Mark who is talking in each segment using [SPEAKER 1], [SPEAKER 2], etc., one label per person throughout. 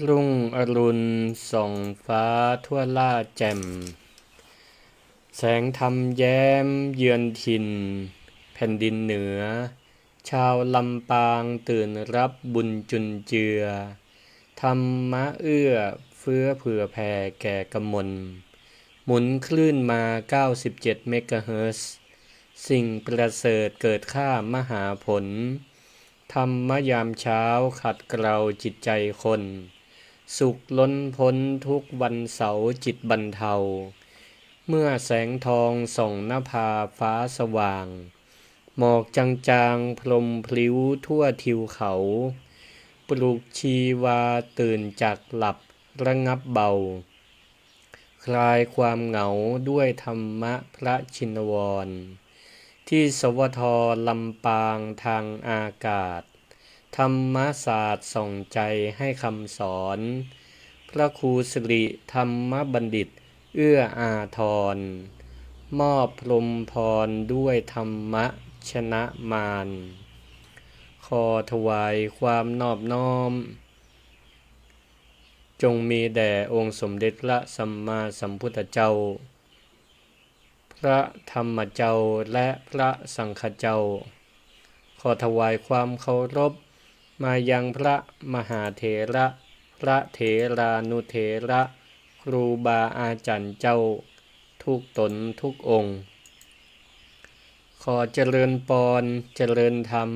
[SPEAKER 1] รุ่งอรุณส่องฟ้าทั่วล่าแจ่มแสงธรรมแย้มเยือนถิ่นแผ่นดินเหนือชาวลำปางตื่นรับบุญจุนเจือธรรมะเอื้อเฟื้อเผื่อแผ่แก่กมลหมุนคลื่นมา97เมกะเฮิรตซ์สิ่งประเสริฐเกิดข้ามหาผลธรรมยามเช้าขัดเกลาจิตใจคนสุขล้นพ้นทุกวันเสาร์จิตบรรเทาเมื่อแสงทองส่องนภาฟ้าสว่างหมอกจางๆพรมพลิ้วทั่วทิวเขาปลุกชีวาตื่นจากหลับระงับเบาคลายความเหงาด้วยธรรมะพระชินวรที่สวทลำปางทางอากาศธรรมศาสตร์ส่องใจให้คำสอนพระครูสิริธรรมบัณฑิตเอื้ออาทรมอบพรหมพรด้วยธรรมะชนะมารขอถวายความนอบน้อมจงมีแด่องค์สมเด็จพระสัมมาสัมพุทธเจ้าพระธรรมเจ้าและพระสังฆเจ้าขอถวายความเคารพมายังพระมหาเถระพระเถรานุเถระครูบาอาจารย์เจ้าทุกตนทุกองค์ขอเจริญปรเจริญธรรม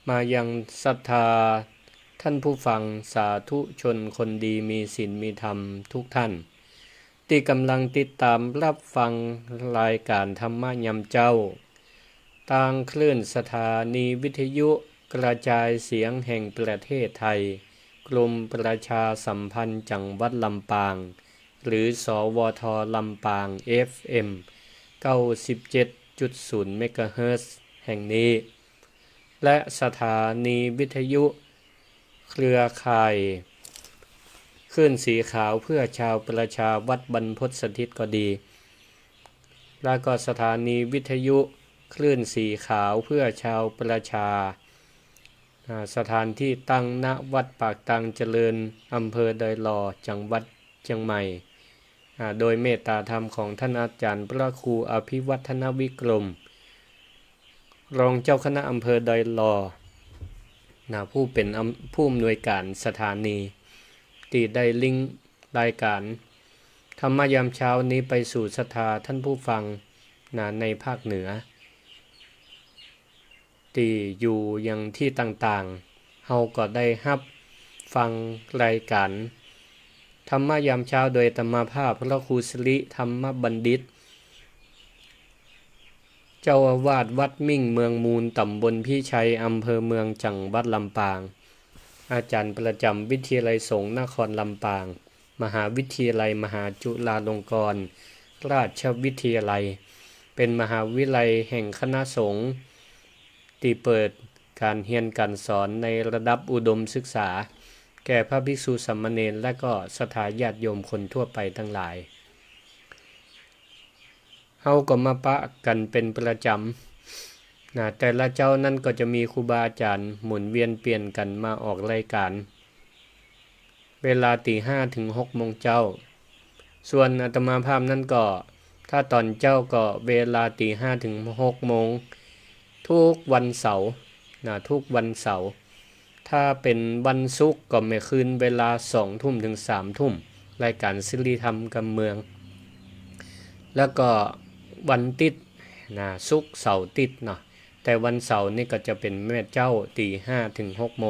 [SPEAKER 1] มายังศรัทธาท่านผู้ฟังสาธุชนคนดีมีศีลมีธรรมทุกท่านที่กำลังติดตามรับฟังรายการธรรมะยามเจ้าทางคลื่นสถานีวิทยุกระจายเสียงแห่งประเทศไทยกรมประชาสัมพันธ์จังหวัดลำปางหรือสวทลำปาง FM 97.0 เมกะเฮิรตซ์แห่งนี้และสถานีวิทยุเครือข่ายคลื่นสีขาวเพื่อชาวประชาวัดบรรพตสถิตก็ดีแล้วก็สถานีวิทยุคลื่นสีขาวเพื่อชาวประชาสถานที่ตั้งณวัดปากตังเจริญอำเภอดอยหล่อจังหวัดเชียงใหม่โดยเมตตาธรรมของท่านอาจารย์พระครูอภิวัฒนวิกรมรองเจ้าคณะอำเภอดอยหล่อผู้เป็นผู้อำนวยการสถานีที่ได้ลิงก์รายการธรรมยามเช้านี้ไปสู่ศรัทธาท่านผู้ฟังในภาคเหนือที่อยู่ยังที่ต่างๆเฮาก็ได้รับฟังรายการธรรมยามเช้าโดยธรรมภาพพระครูสิริธรรมบัณฑิตเจ้าอาวาสวัดมิ่งเมืองมูลตำบลพิชัยอำเภอเมืองจังหวัดลำปางอาจารย์ประจำวิทยาลัยสงฆ์นครลำปางมหาวิทยาลัยมหาจุฬาลงกรณราชวิทยาลัยเป็นมหาวิทยาลัยแห่งคณะสงฆ์ที่เปิดการเรียนการสอนในระดับอุดมศึกษาแก่พระภิกษุสามเณรและก็ศรัทธาญาติโยมคนทั่วไปทั้งหลายเฮาก็มาปะกันเป็นประจำแต่ละเจ้านั่นก็จะมีครูบาอาจารย์หมุนเวียนเปลี่ยนกันมาออกรายการเวลา 5:00 ถึง 6:00 นเจ้าส่วนอาตมาภาพนั่นก็ถ้าตอนเจ้าก็เวลา 5:00 ถึง 6:00 นทุกวันเสาร์ทุกวันเสาร์ถ้าเป็นวันศุกร์ก็ไม่คืนเวลา 20:00 ถึง 3:00 นรายการศิริธรรมกำเมืองแล้วก็วันติดศุกร์เสาร์ติดเนาะแต่วันเสาร์นี่ก็จะเป็นแม่เจ้า 5:00 ถึง 6:00 น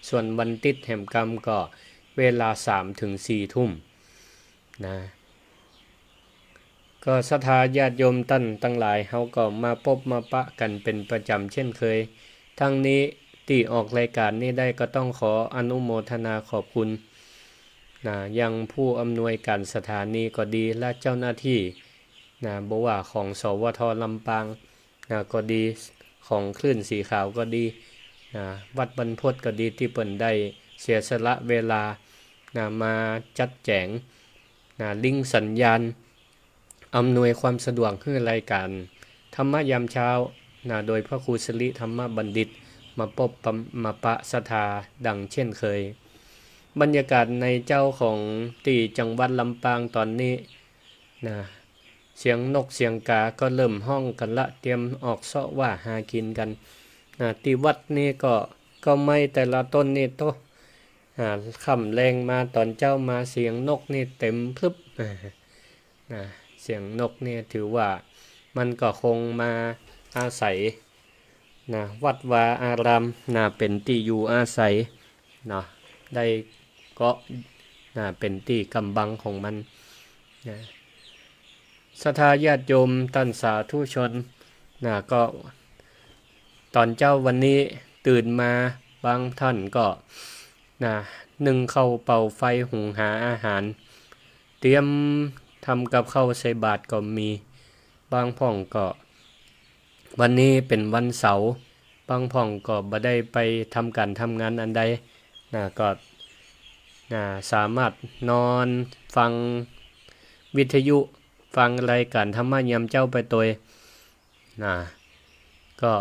[SPEAKER 1] ส่วนวันติดแห่มกรรมก็เวลา 3 ถึง 4 ทุ่มก็ศรัทธาญาติโยมตั้งหลายเฮาก็มาพบมาปะกันเป็นประจำเช่นเคยทั้งนี้ที่ออกรายการนี้ได้ก็ต้องขออนุโมทนาขอบคุณยังผู้อำนวยการสถานีก็ดีและเจ้าหน้าที่บ่ว่าของสวทลำปางก็ดีของคลื่นสีขาวก็ดีวัดบรรพตก็ดีที่เปิ้นได้เสียสละเวลามาจัดแจงลิงก์สัญญาณอำนวยความสะดวกให้รายการธรรมยามเช้าโดยพระครูสิริธรรมบัณฑิตมาพบมาปะศรัทธาดังเช่นเคย บรรยากาศในเจ้าของตีจังหวัดลำปางตอนนี้นะเสียงนกเสียงกาก็เริ่มห้องกันละเตรียมออกเสาะว่าหากินกันนะที่วัดนี่ก็ไม่แต่ละต้นนี่โตค่ำแรงมาตอนเจ้ามาเสียงนกนี่เต็มพรึบนะเสียงนกนี่ถือว่ามันก็คงมาอาศัยนะวัดวาอารามนะเป็นที่อยู่อาศัยนะได้ก็นะเป็นที่กำบังของมันนะศรัทธาญาติโยมท่านสาธุชนนะก็ตอนเจ้าวันนี้ตื่นมาบางท่านก็นะนึ่งข้าวเป่าไฟหุงหาอาหารเตรียมทำกับข้าวใส่บาตรก็มีบางพ่องก็วันนี้เป็นวันเสาร์บางพ่องก็บ่ได้ไปทำการทำงานอันใดนะก็สามารถนอนฟังวิทยุฟังรายการธรรมะยามเจ้าไปตัวนะก็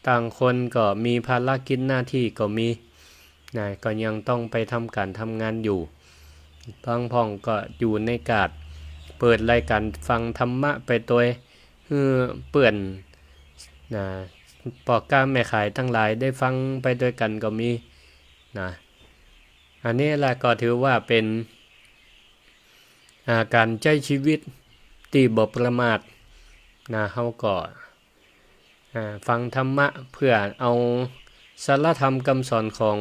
[SPEAKER 1] ต่างคนก็มีภารกิจหน้าที่ก็มีนะก็ยังต้องไปทำการทำงานอยู่บางพ่องก็อยู่ในกาดเปิดรายการฟังธรรมะไปตัวเปื่อนนะปอกก้าแม่ขายทั้งหลายได้ฟังไปด้วยกันก็มีนะอันนี้แหละก็ถือว่าเป็นการใช้ชีวิตที่บ่ประมาทนะเฮาก็ฟังธรรมะเพื่อเอาสารธรรมคำสอนของ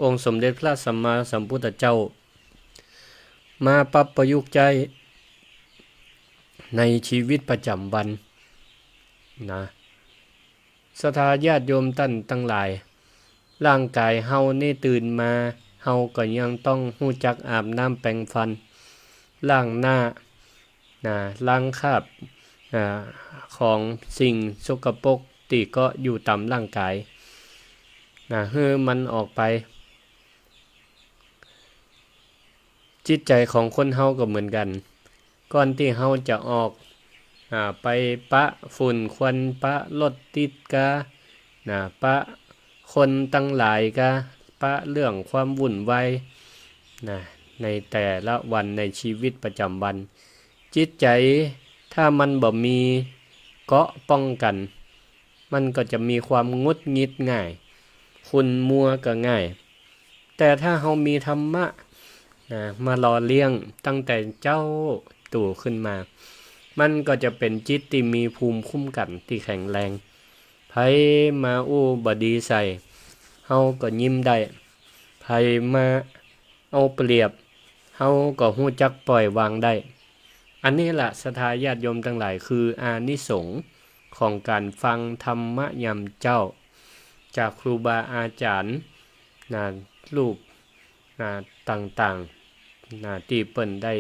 [SPEAKER 1] องค์สมเด็จพระสัมมาสัมพุทธเจ้ามาปรับประยุกต์ใจในชีวิตประจำวันนะศรัทธาญาติโยมท่านทั้งหลายร่างกายเฮานี่ตื่นมาเฮาก็ยังต้องรู้จักอาบน้ำแปรงฟันล้างหน้าล้างคราบของสิ่งสกปรกที่ก็อยู่ตามร่างกายให้มันออกไปจิตใจของคนเฮาก็เหมือนกันก่อนที่เฮาจะออกไปปะฝุ่นควันปะรถติดกะปะคนตั้งหลายกะปะเรื่องความวุ่นวายในแต่ละวันในชีวิตประจำวันจิตใจถ้ามันบ่มีเกาะป้องกันมันก็จะมีความงุดหงิดง่ายขุ่นมัวก็ง่ายแต่ถ้าเฮามีธรรมะมาหล่อเลี้ยงตั้งแต่เจ้าตู่ขึ้นมามันก็จะเป็นจิตที่มีภูมิคุ้มกันที่แข็งแรงไผมาอู้บ่ดีใส่เฮาก็ยิ้มได้ไผมาเอาเปรียบเฮาก็ฮู้จักปล่อยวางได้อันนี้ล่ะศรัทธาญาติโยมทั้งหลายคืออานิสงส์ของการฟังธรรมะยามเจ้าจากครูบาอาจารย์รูปต่างๆที่เปิ้นได้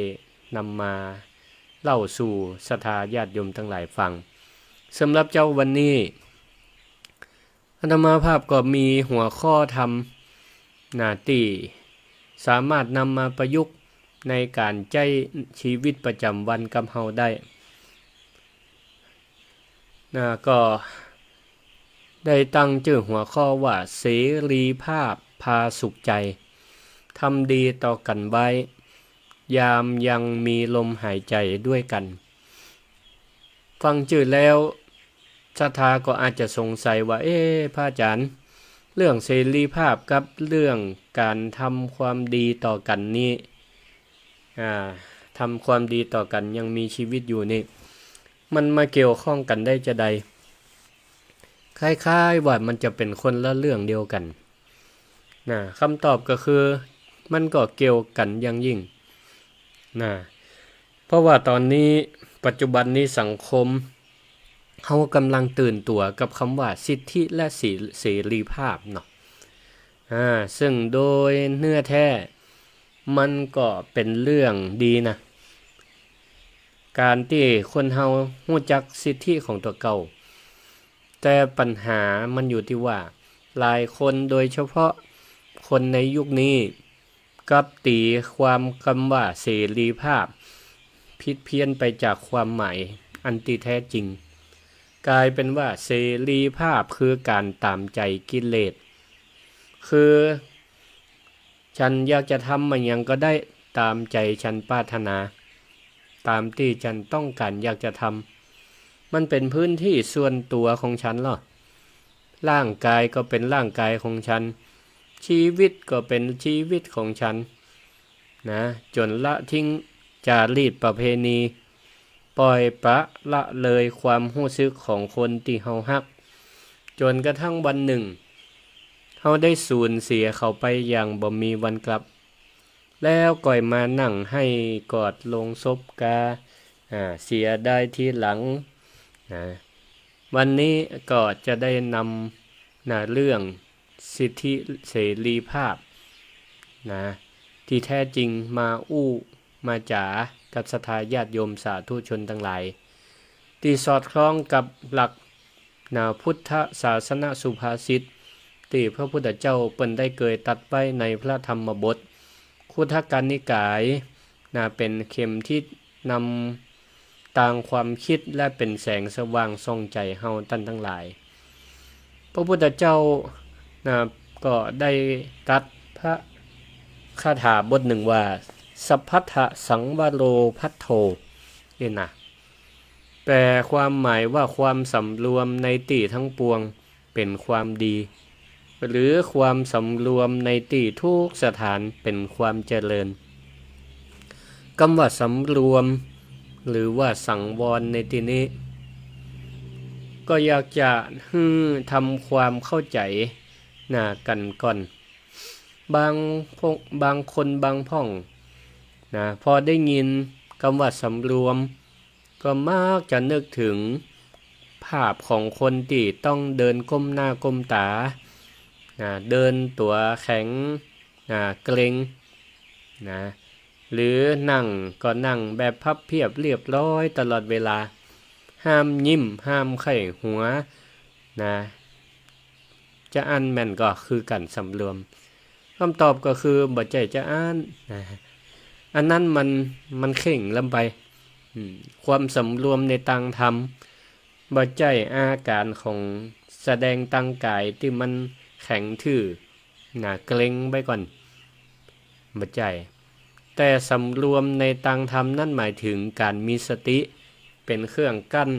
[SPEAKER 1] นำมาเล่าสู่ศรัทธาญาติโยมทั้งหลายฟังสำหรับเจ้าวันนี้อาตมาภาพก็มีหัวข้อธรรมที่สามารถนำมาประยุกต์ในการใช้ชีวิตประจำวันกับเฮาได้ก็ได้ตั้งชื่อหัวข้อว่าเสรีภาพพาสุขใจทำดีต่อกันไว้ยามยังมีลมหายใจด้วยกันฟังชื่อแล้วศรัทธาก็อาจจะสงสัยว่าพระอาจารย์เรื่องเสรีภาพกับเรื่องการทำความดีต่อกันนี้ทำความดีต่อกันยังมีชีวิตอยู่นี่มันมาเกี่ยวข้องกันได้จะใดคล้ายๆว่ามันจะเป็นคนละเรื่องเดียวกันคำตอบก็คือมันก็เกี่ยวกันอย่างยิ่งเพราะว่าตอนนี้ปัจจุบันนี้สังคมเขากำลังตื่นตัวกับคำว่าสิทธิและเสรีภาพเนาะซึ่งโดยเนื้อแท้มันก็เป็นเรื่องดีนะการที่คนเฮารู้จักสิทธิของตัวเก่าแต่ปัญหามันอยู่ที่ว่าหลายคนโดยเฉพาะคนในยุคนี้กับตีความคำว่าเสรีภาพผิดเพี้ยนไปจากความหมายอันที่แท้จริงกลายเป็นว่าเสรีภาพคือการตามใจกิเลสคือ ฉันอยากจะทำมันยังก็ได้ตามใจฉันปรารถนาตามที่ฉันต้องการอยากจะทำมันเป็นพื้นที่ส่วนตัวของฉันหรอร่างกายก็เป็นร่างกายของฉันชีวิตก็เป็นชีวิตของฉันนะจนละทิ้งจารีตประเพณีปล่อยปละละเลยความรู้สึกของคนที่เฮาฮักจนกระทั่งวันหนึ่งเฮาได้สูญเสียเขาไปอย่างบ่มีวันกลับแล้วก่อยมานั่งให้กอดลงศพกาเสียได้ทีหลังนะวันนี้ก็จะได้นำเรื่องสิทธิเสรีภาพนะที่แท้จริงมาจ๋ากับศรัทธาญาติโยมสาธุชนทั้งหลายที่สอดคล้องกับหลักพุทธศาสนสุภาษิตที่พระพุทธเจ้าเปิ้นได้เกยตัดไว้ในพระธรรมบทคุถกนิกายเป็นเข็มทิศนำต่างความคิดและเป็นแสงสว่างส่องใจเฮาท่านทั้งหลายพระพุทธเจ้าก็ได้ตรัสพระคาถาบทหนึ่งว่าสัพพัทธสังวโรพัทโธนี่นะแปลความหมายว่าความสำรวมในติทั้งปวงเป็นความดีหรือความสำรวมในติทุกสถานเป็นความเจริญคำว่าสำรวมหรือว่าสังวรในที่นี้ก็อยากจะทำความเข้าใจกันก่อนบางคนบางพ่องพอได้ยินคำว่าสำรวมก็มักจะนึกถึงภาพของคนที่ต้องเดินก้มหน้าก้มตาเดินตัวแข็งเกร็งหรือนั่งก็นั่งแบบพับเพียบเรียบร้อยตลอดเวลาห้ามยิ้มห้ามไข้หัวจะอ่านแม่นก็คือกันสำรวมคำตอบก็คือบ่ใจจะอ่านอันนั้นมันเข่งลำไปความสำรวมในตังธรรมบ่ใจอาการของแสดงตังกายที่มันแข็งทื่อเกร็งไปก่อนบ่ใจแต่สำรวมในตังธรรมนั่นหมายถึงการมีสติเป็นเครื่องกั้น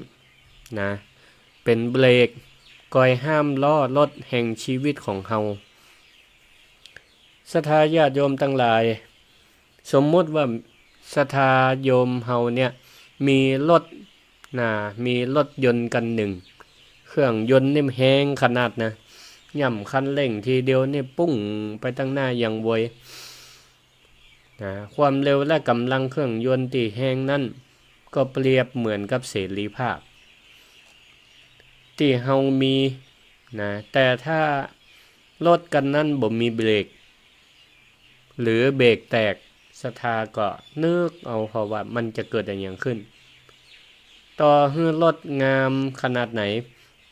[SPEAKER 1] เป็นเบรกคอยห้ามล้อรถแห่งชีวิตของเฮาศรัทธาญาติโยมทั้งหลายสมมุติว่าศรัทธาโยมเฮาเนี่ยมีรถมีรถยนต์กันหนึ่งเครื่องยนต์นี่แฮงขนาดย่ำคันเร่งทีเดียวนี่ปุ้งไปตั้งหน้าอย่างไวความเร็วและกำลังเครื่องยนต์ที่แฮงนั้นก็เปรียบเหมือนกับเสรีภาพที่เฮามีแต่ถ้ารถกันนั้นบ่มีเบรกหรือเบรกแตกศรัทธาก็นึกเอาเพราะว่ามันจะเกิดอย่างขึ้นต่อให้รถงามขนาดไหน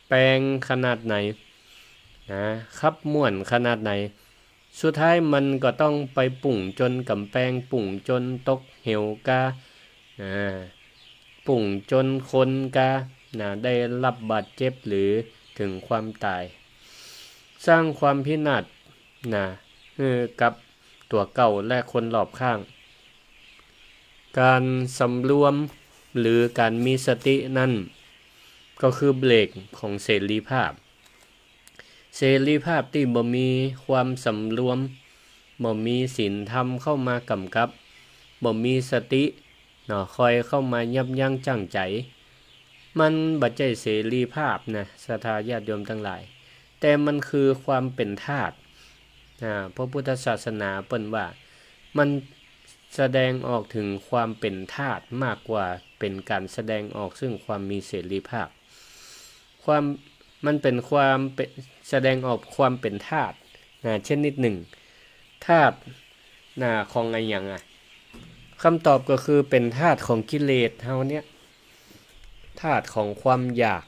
[SPEAKER 1] แปลงขนาดไหนขับม่วนขนาดไหนสุดท้ายมันก็ต้องไปปุ่งจนกำแพงปุ่งจนตกเหวกาปุ่งจนคนกาได้รับบาดเจ็บหรือถึงความตายสร้างความพินาศกับตัวเก่าและคนรอบข้างการสำรวมหรือการมีสตินั่นก็คือเบรกของเสรีภาพที่บ่มีความสำรวมบ่มีศีลธรรมเข้ามากำกับบ่มีสติคอยเข้ามายับยั้งชั่งใจมันบ่ใช่เสรีภาพศรัทธาญาติโยมทั้งหลายแต่มันคือความเป็นทาสพระพุทธศาสนาเปิ้นว่ามันแสดงออกถึงความเป็นทาสมากกว่าเป็นการแสดงออกซึ่งความมีเสรีภาพมันเป็นความแสดงออกความเป็นทาสเช่นนิดหนึ่งทาสของอะไรอย่างคำตอบก็คือเป็นทาสของกิเลสเฮาเนี่ยทาสของความอยาก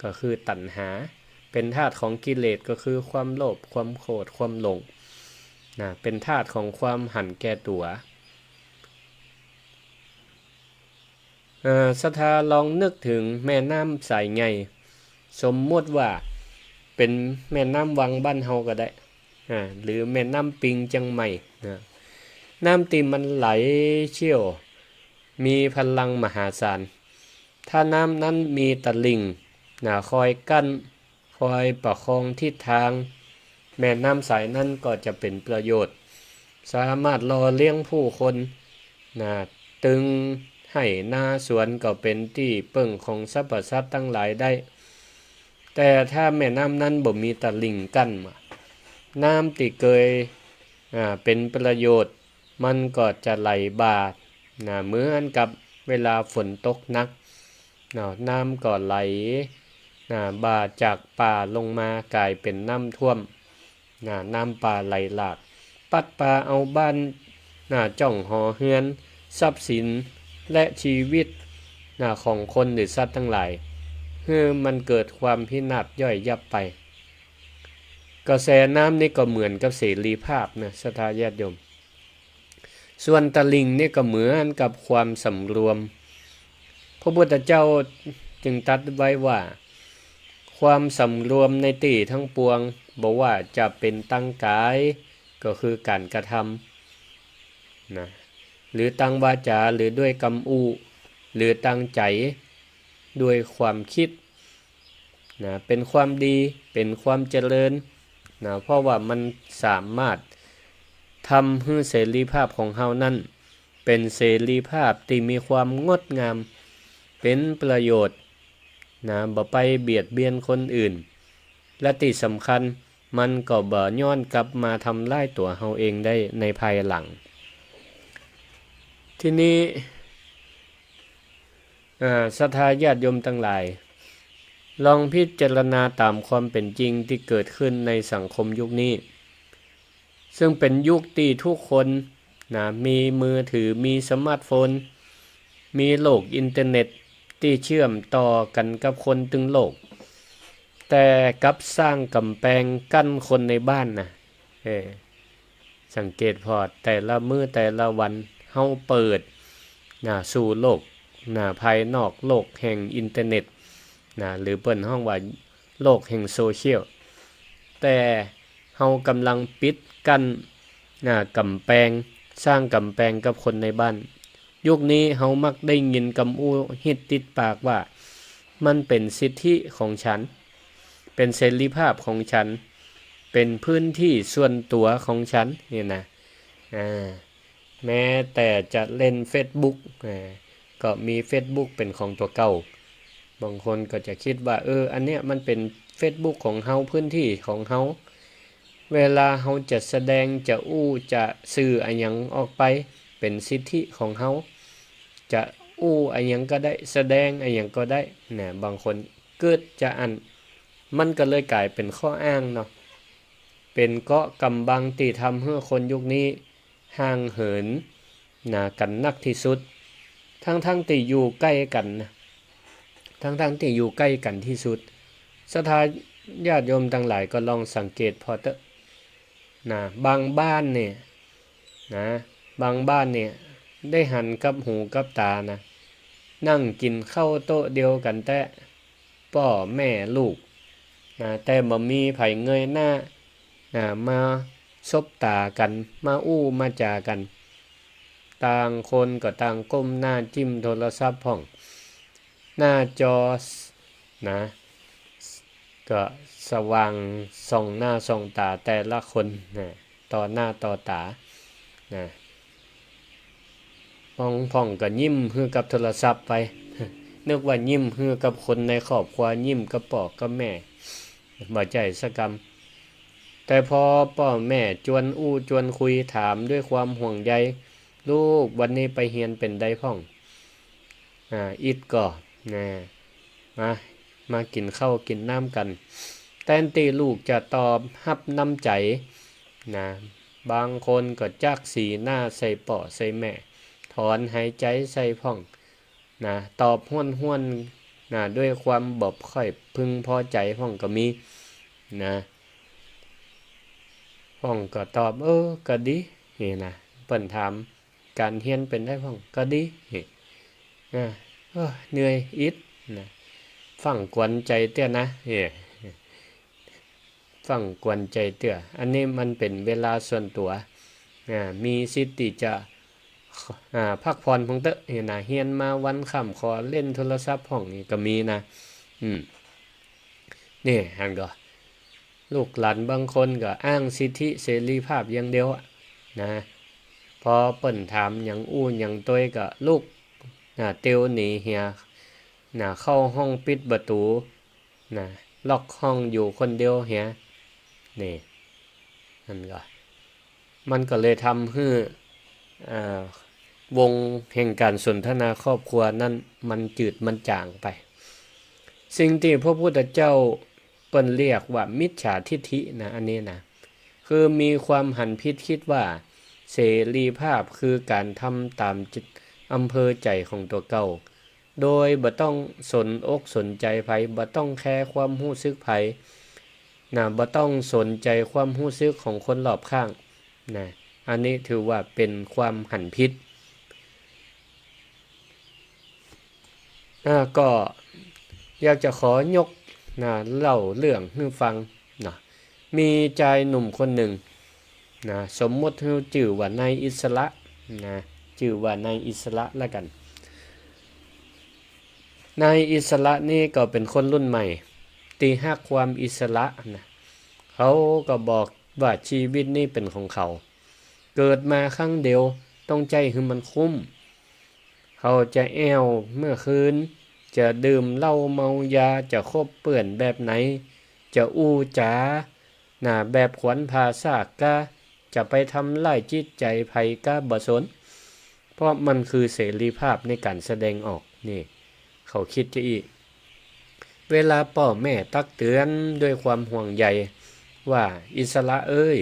[SPEAKER 1] ก็คือตัณหาเป็นทาสของกิเลสก็คือความโลภความโกรธความหลงเป็นทาสของความหันแก่ตัวศรัทธาลองนึกถึงแม่น้ำสายใหญ่สมมติว่าเป็นแม่น้ำวังบ้านเฮาก็ได้ หรือแม่น้ำปิงเชียงใหม่นะน้ำที่มันไหลเชี่ยวมีพลังมหาศาลถ้าน้ำนั้นมีตลิ่งคอยกั้นคอยประคองทิศทางแม่น้ำสายนั้นก็จะเป็นประโยชน์สามารถหล่อเลี้ยงผู้คนตึงให้นาสวนก็เป็นที่เปิ่งของสรรพสัตว์ทั้งหลายได้แต่ถ้าแม่น้ำนั้นบ่มีตลิ่งกั้นน้ำที่เคยเป็นประโยชน์มันก็จะไหลบ่าเหมือนกับเวลาฝนตกหนักน้ำก็ไหลบ่าจากป่าลงมากลายเป็นน้ำท่วมน้ำป่าไหลหลากปัดปาเอาบ้านจ่องหอเฮือนทรัพย์สินและชีวิตของคนหรือสัตว์ทั้งหลายมันเกิดความพินาศย่อยยับไปกระแสน้ำนี่ก็เหมือนกับเสรีภาพนะศรัทธาญาติโยมส่วนตะลิงนี่ก็เหมือนกับความสำรวมพระพุทธเจ้าจึงตรัสไว้ว่าความสำรวมในตีทั้งปวงบอกว่าจะเป็นตั้งกายก็คือการกระทำหรือตั้งวาจาหรือด้วยกำอูหรือตั้งใจด้วยความคิดเป็นความดีเป็นความเจริญเพราะว่ามันสามารถทำให้เสรีภาพของเฮานั้นเป็นเสรีภาพที่มีความงดงามเป็นประโยชน์บ่ไปเบียดเบียนคนอื่นและที่สำคัญมันก็บ่ย้อนกลับมาทำลายตัวเฮาเองได้ในภายหลังทีนี้ศรัทธาญาติโยมทั้งหลายลองพิจารณาตามความเป็นจริงที่เกิดขึ้นในสังคมยุคนี้ซึ่งเป็นยุคที่ทุกคนมีมือถือมีสมาร์ทโฟนมีโลกอินเทอร์เน็ตที่เชื่อมต่อกันกับคนตึงโลกแต่กับสร้างกำแพงกั้นคนในบ้านสังเกตพอแต่ละมื้อแต่ละวันเฮาเปิดสู่โลกภายนอกโลกแห่งอินเทอร์เน็ตหรือเปิ้นห้องว่าโลกแห่งโซเชียลแต่เฮากำลังปิดกั้นกำแพงสร้างกำแพงกับคนในบ้านยุคนี้เฮามักได้ยินคำอู้ฮิตติดปากว่ามันเป็นสิทธิของฉันเป็นเสรีภาพของฉันเป็นพื้นที่ส่วนตัวของฉันนี่นะแม้แต่จะเล่น Facebook ก็มี Facebook เป็นของตัวเก่าบางคนก็จะคิดว่าอันเนี้ยมันเป็น Facebook ของเฮาพื้นที่ของเฮาเวลาเฮาจะแสดงจะจะสื่ออันหยังออกไปเป็นสิทธิของเฮาจะอันหยังก็ได้แสดงอันหยังก็ได้บางคนเกิดจะมันก็เลยกลายเป็นข้ออ้างเนาะเป็นเกาะกำบังที่ทำให้คนยุคนี้ห่างเหินกันนักที่สุดทั้งที่อยู่ใกล้กันนะทั้งที่อยู่ใกล้กันที่สุดศรัทธาญาติโยมทั้งหลายก็ลองสังเกตพอเถอะบางบ้านเนี่ยบางบ้านเนี่ยได้หันกับหูกับตานั่งกินข้าวโต๊ะเดียวกันแต่พ่อแม่ลูกแต่บ่มีไผเงยหน้ามาซบตากันมามาจากันต่างคนก็ต่างก้มหน้าจิ้มโทรศัพท์ห้องหน้าจอก็สว่างส่องหน้าส่องตาแต่ละคนต่อหน้าต่อตาพ่องก็ยิ้มฮือกับโทรศัพท์ไปนึกว่ายิ้มฮือกับคนในครอบครัวยิ้มกับพ่อกับแม่บ่ใจสักกำแต่พอพ่อแม่จวนคุยถามด้วยความห่วงใยลูกวันนี้ไปเรียนเป็นไดพ่องอิดก็มากินข้าวกินน้ำกันแทนที่ลูกจะตอบรับน้ำใจบางคนก็จักสีหน้าใส่ป่อใส่แม่ถอนหายใจใส่พ่องตอบห้วนด้วยความบ่ค่อยพึงพอใจพ่องก็มีพ่องก็ตอบก็ดีนี่เปิ้นถามการเรียนเป็นได้พ่องก็ดีเหนื่อยอิดฟังกวนใจเตี้ยนะ ฟังกวนใจเตื้ออันนี้มันเป็นเวลาส่วนตัวมีสิทธิ์ที่จะพักผ่อนของเตอะเห็นนะเฮียนมาวันค่ำขอเล่นโทรศัพท์ห้องนี่ก็มีนะนี่หันก็ลูกหลานบางคนก็อ้างสิทธิเสรีภาพอย่างเดียวนะพอเปิ้นถามหยังอู้หยังต้อยก็ลูกเตียวหนีเฮียเข้าห้องปิดประตูล็อกห้องอยู่คนเดียวเฮียนี่นั่นก็มันก็เลยทำให้วงแห่งการสนทนาครอบครัวนั้นมันจืดมันจางไปสิ่งที่พระพุทธเจ้าเปิ้นเรียกว่ามิจฉาทิฏฐินะอันนี้นะคือมีความหันผิดคิดว่าเสรีภาพคือการทำตามจิตอำเภอใจของตัวเก่าโดยบ่ต้องสนอกสนใจไผบ่ต้องแคร์ความรู้สึกไผบ่ต้องสนใจความรู้สึกของคนรอบข้างอันนี้ถือว่าเป็นความหันผิดก็อยากจะขอยกเล่าเรื่องให้ฟังมีชายหนุ่มคนหนึ่งสมมติให้ชื่อว่านายอิสระชื่อว่านายอิสระแล้วกันนายอิสระนี่ก็เป็นคนรุ่นใหม่ตีฮักความอิสระเขาก็บอกว่าชีวิตนี่เป็นของเขาเกิดมาครั้งเดียวต้องใจให้มันคุ้มเขาจะแอวเมื่อคืนจะดื่มเหล้าเมายาจะคบเปื่อนแบบไหนจะอู้จาแบบขวัญภาษากะจะไปทำลายจิตใจไผกะบ่สนเพราะมันคือเสรีภาพในการแสดงออกนี่เขาคิดจะอีกเวลาพ่อแม่ตักเตือนด้วยความห่วงใยว่าอิสระเอ้ย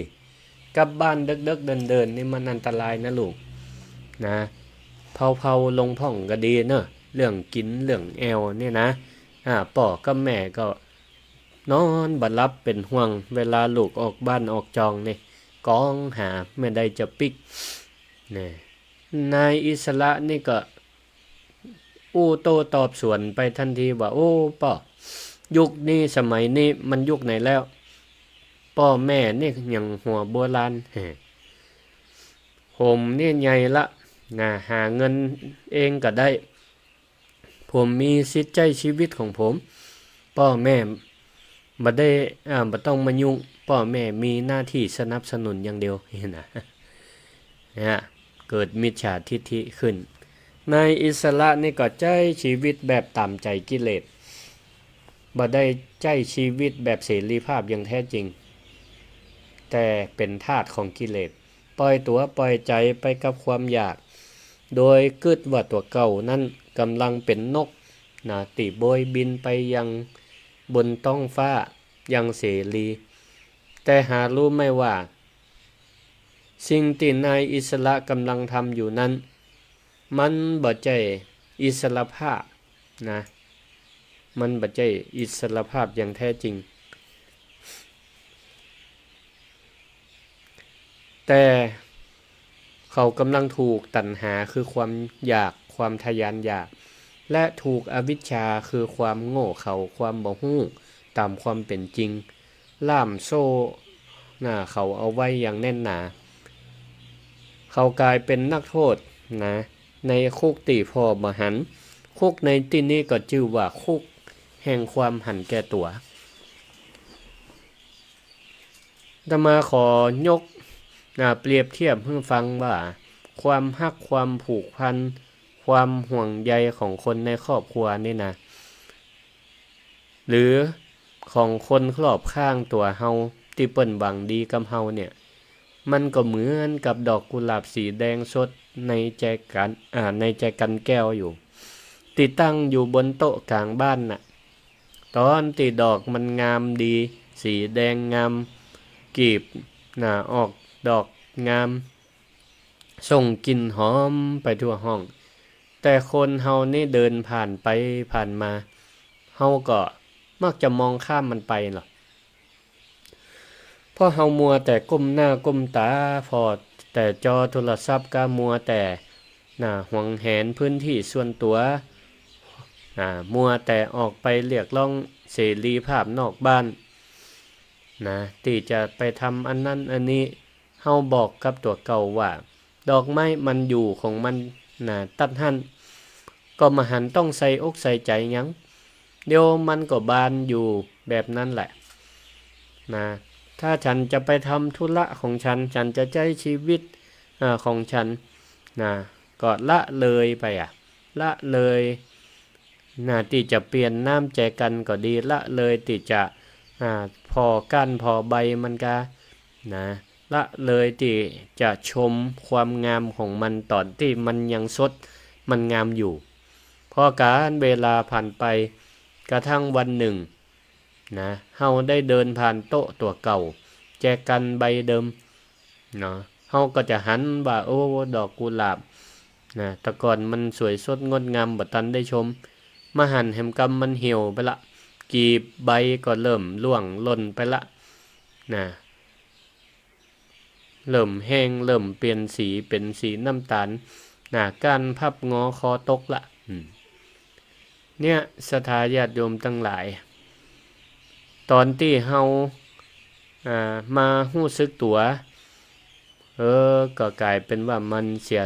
[SPEAKER 1] กลับบ้านดึกๆเดินๆนี่มันอันตรายนะลูกเผาลงพ่องก็ดีเนอะเรื่องกินเรื่องแอวเนี่ยนะพ่อกับแม่ก็นอนบัดรับเป็นห่วงเวลาลูกออกบ้านออกจองนี่กองหาไม่ได้จะปิกนายอิสระนี่ก็อู้โตตอบสวนไปทันทีว่าโอ้ป่อยุคนี้สมัยนี้มันยุคไหนแล้วพ่อแม่นี่ยังหัวโบราณผมนี่ใหญ่ละหาเงินเองก็ได้ผมมีสิทธิ์ใจชีวิตของผมพ่อแม่บ่ได้บ่ต้องมายุ่งพ่อแม่มีหน้าที่สนับสนุนอย่างเดียวเกิดมิจฉาทิฐิขึ้นในอิสระนี่ก็ใจชีวิตแบบตามใจกิเลสบ่ได้ใจชีวิตแบบเสรีภาพอย่างแท้จริงแต่เป็นทาสของกิเลสปล่อยตัวปล่อยใจไปกับความอยากโดยคิดว่าตัวเก่านั้นกำลังเป็นนกติโบยบินไปยังบนท้องฟ้ายังเสรีแต่หารู้ไม่ว่าสิ่งที่นายอิสระกำลังทำอยู่นั้นมันบ่ใช่อิสรภาพมันบ่ใช่อิสรภาพอย่างแท้จริงแต่เขากำลังถูกตัณหาคือความอยากความทยานอยากและถูกอวิชชาคือความโง่เขาความบ่ฮู้ตามความเป็นจริงล่ามโซ่เขาเอาไว้อย่างแน่นหนาเขากลายเป็นนักโทษในคุกที่พ่อบ่หันคุกในที่นี้ก็ชื่อว่าคุกแห่งความหันแก่ตัวอาตมาขอยกเปรียบเทียบให้ฟังว่าความฮักความผูกพันความห่วงใยของคนในครอบครัวนี่นะหรือของคนรอบข้างตัวเฮาที่เปิ้นหวังดีกับเฮาเนี่ยมันก็เหมือนกับดอกกุหลาบสีแดงสดในแจกันแก้วอยู่ติดตั้งอยู่บนโต๊ะกลางบ้านตอนที่ดอกมันงามดีสีแดงงามกีบออกดอกงามส่งกลิ่นหอมไปทั่วห้องแต่คนเฮานี่เดินผ่านไปผ่านมาเฮาก็มักจะมองข้ามมันไปหรอกเพราะเฮามัวแต่ก้มหน้าก้มตาพอแต่จอโทรศัพท์ก็มัวแต่หวงแหนพื้นที่ส่วนตัวมัวแต่ออกไปเรียกร้องเสรีภาพนอกบ้าน นะที่จะไปทำอันนั้นอันนี้เฮาบอกกับตัวเก่าว่าดอกไม้มันอยู่ของมันนะตัดหันก็มาหันต้องใส่อกใส่ใจหยังเดี๋ยวมันก็บานอยู่แบบนั้นแหละนะถ้าฉันจะไปทำธุระของฉันจะใช้ชีวิตของฉันนะก็ละเลยไปละเลยนะที่จะเปลี่ยนน้ำใจกันก็ดีละเลยที่จะพอก้านพอใบมันก็นะละเลยที่จะชมความงามของมันตอนที่มันยังสดมันงามอยู่พอการเวลาผ่านไปกระทั่งวันหนึ่งนะเฮาได้เดินผ่านโต๊ะตัวเก่าแจกันใบเดิมเนาะเฮาก็จะหันว่าโอ้ดอกกุหลาบนะแต่ก่อนมันสวยสดงดงามบ่ทันได้ชมมาหันแหมกำมันเหี่ยวไปละกีบใบก็เริ่มร่วงหล่นไปละนะเริ่มแห้งเริ่มเปลี่ยนสีเป็นสีน้ำตาลนะก้านพับงอคอตกละเนี่ยศรัทธาญาติโยมทั้งหลายตอนที่เฮามารู้สึกตัวก็กลายเป็นว่ามันเสีย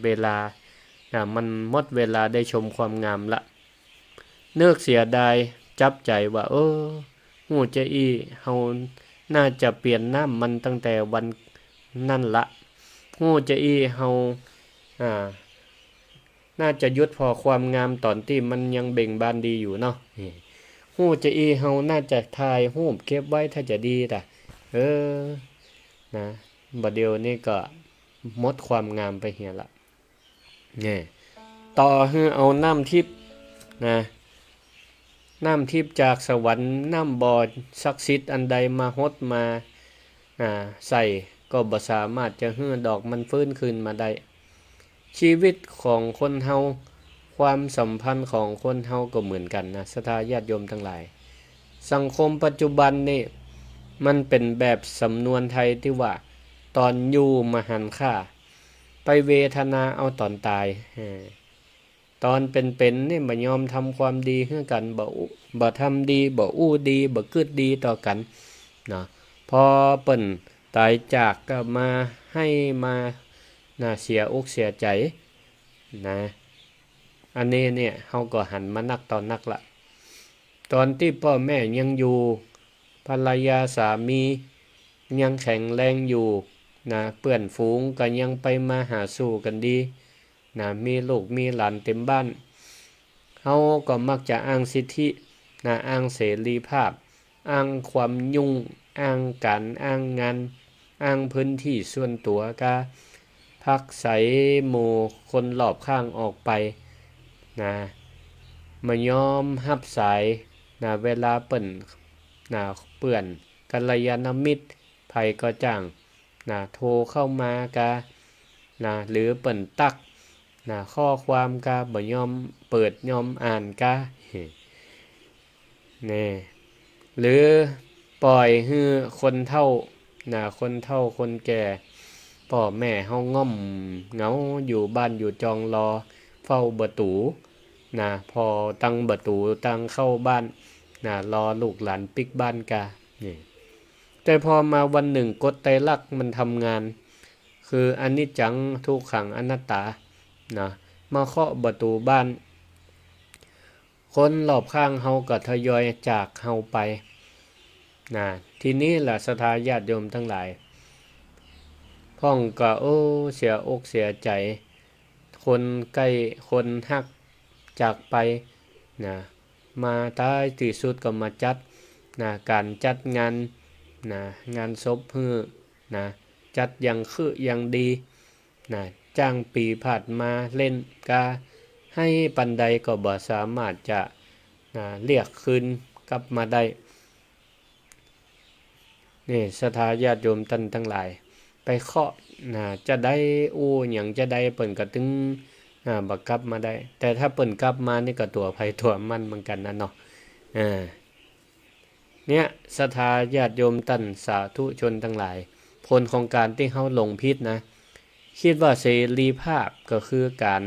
[SPEAKER 1] เวลามันหมดเวลาได้ชมความงามละเนึกเสียดายจับใจว่าฮู้จะเฮาน่าจะเปลี่ยนน้ำมันตั้งแต่วันนั่นละฮู้จะเฮาน่าจะยุดพอความงามตอนที่มันยังเบ่งบานดีอยู่เนาะฮู้จะเฮาน่าจะถ่ายรูปเก็บไว้ถ้าจะดีแต่นะบัดเดียวนี่ก็หมดความงามไปเหียละเนี่ยต่อให้เอาน้ำทิพย์นะน้ำทิพย์จากสวรรค์น้ำบ่อศักดิ์สิทธิ์อันใดมาฮดมาใส่ก็บ่สามารถจะให้ดอกมันฟื้นคืนมาได้ชีวิตของคนเฮาความสัมพันธ์ของคนเฮาก็เหมือนกันนะศรัทธาญาติโยมทั้งหลายสังคมปัจจุบันนี่มันเป็นแบบสำนวนไทยที่ว่าตอนอยู่มหันต์ค่าไปเวทนาเอาตอนตายตอนเป็นนี่บ่ยอมทำความดีให้กันบ่ทำดีบ่อู้ดีบ่กึดดีต่อกันนะพอเปิ้นตายจากก็มาให้มาเสียอกเสียใจนะอันนี้เนี่ยเฮาก็หันมานักตอนนักละตอนที่พ่อแม่ยังอยู่ภรรยาสามียังแข็งแรงอยู่นะเพื่อนฝูงก็ยังไปมาหาสู่กันดีนะมีลูกมีหลานเต็มบ้านเฮาก็มักจะอ้างสิทธิอ้างเสรีภาพอ้างความยุ่งอ้างการอ้างงานอ้างพื้นที่ส่วนตัวกะพักใสหมู่คนรอบข้างออกไปมายอมรับสายเวลาเปิ้นเปื่อนกัลยาณมิตรไผก็จ้างโทรเข้ามากะหรือเปิ้นตักข้อความกะบ่ยอมเปิดยอมอ่านกะนี่หรือปล่อยให้คนเฒ่าคนแก่พ่อแม่เฮาง่อมเหงาอยู่บ้านอยู่จองรอเฝ้าประตูพอตั้งประตูตั้งเข้าบ้านรอลูกหลานปิกบ้านกะนี่แต่พอมาวันหนึ่งกฎไตรลักษณ์มันทำงานคืออนิจจังทุกขังอนัตตามาเคาะประตูบ้านคนรอบข้างเฮาก็ทยอยจากเฮาไปทีนี้ล่ะศรัทธาญาติโยมทั้งหลายพ้องก็เสียอกเสียใจคนใกล้คนฮักจากไปมาท้ายที่สุดก็มาจัดการจัดงานงานศพฮื้อจัดอย่างคืออย่างดีจ้างปีผ่านมาเล่นกาให้ปันใดก็บ่สามารถจะเรียกคืนกลับมาได้นี่ศรัทธาญาติโยมท่านทั้งหลายไปเคาะจะได้หยังจะได้เปิ้นก็ถึงบ่กลับมาได้แต่ถ้าเปิ้นกลับมานี่ก็ตัวไผตัวมันเหมือนกันนะเนาะเนี่ยศรัทธาญาติโยมท่านสาธุชนทั้งหลายผลของการที่เฮาหลงผิดคิดว่าเสรีภาพก็คือการ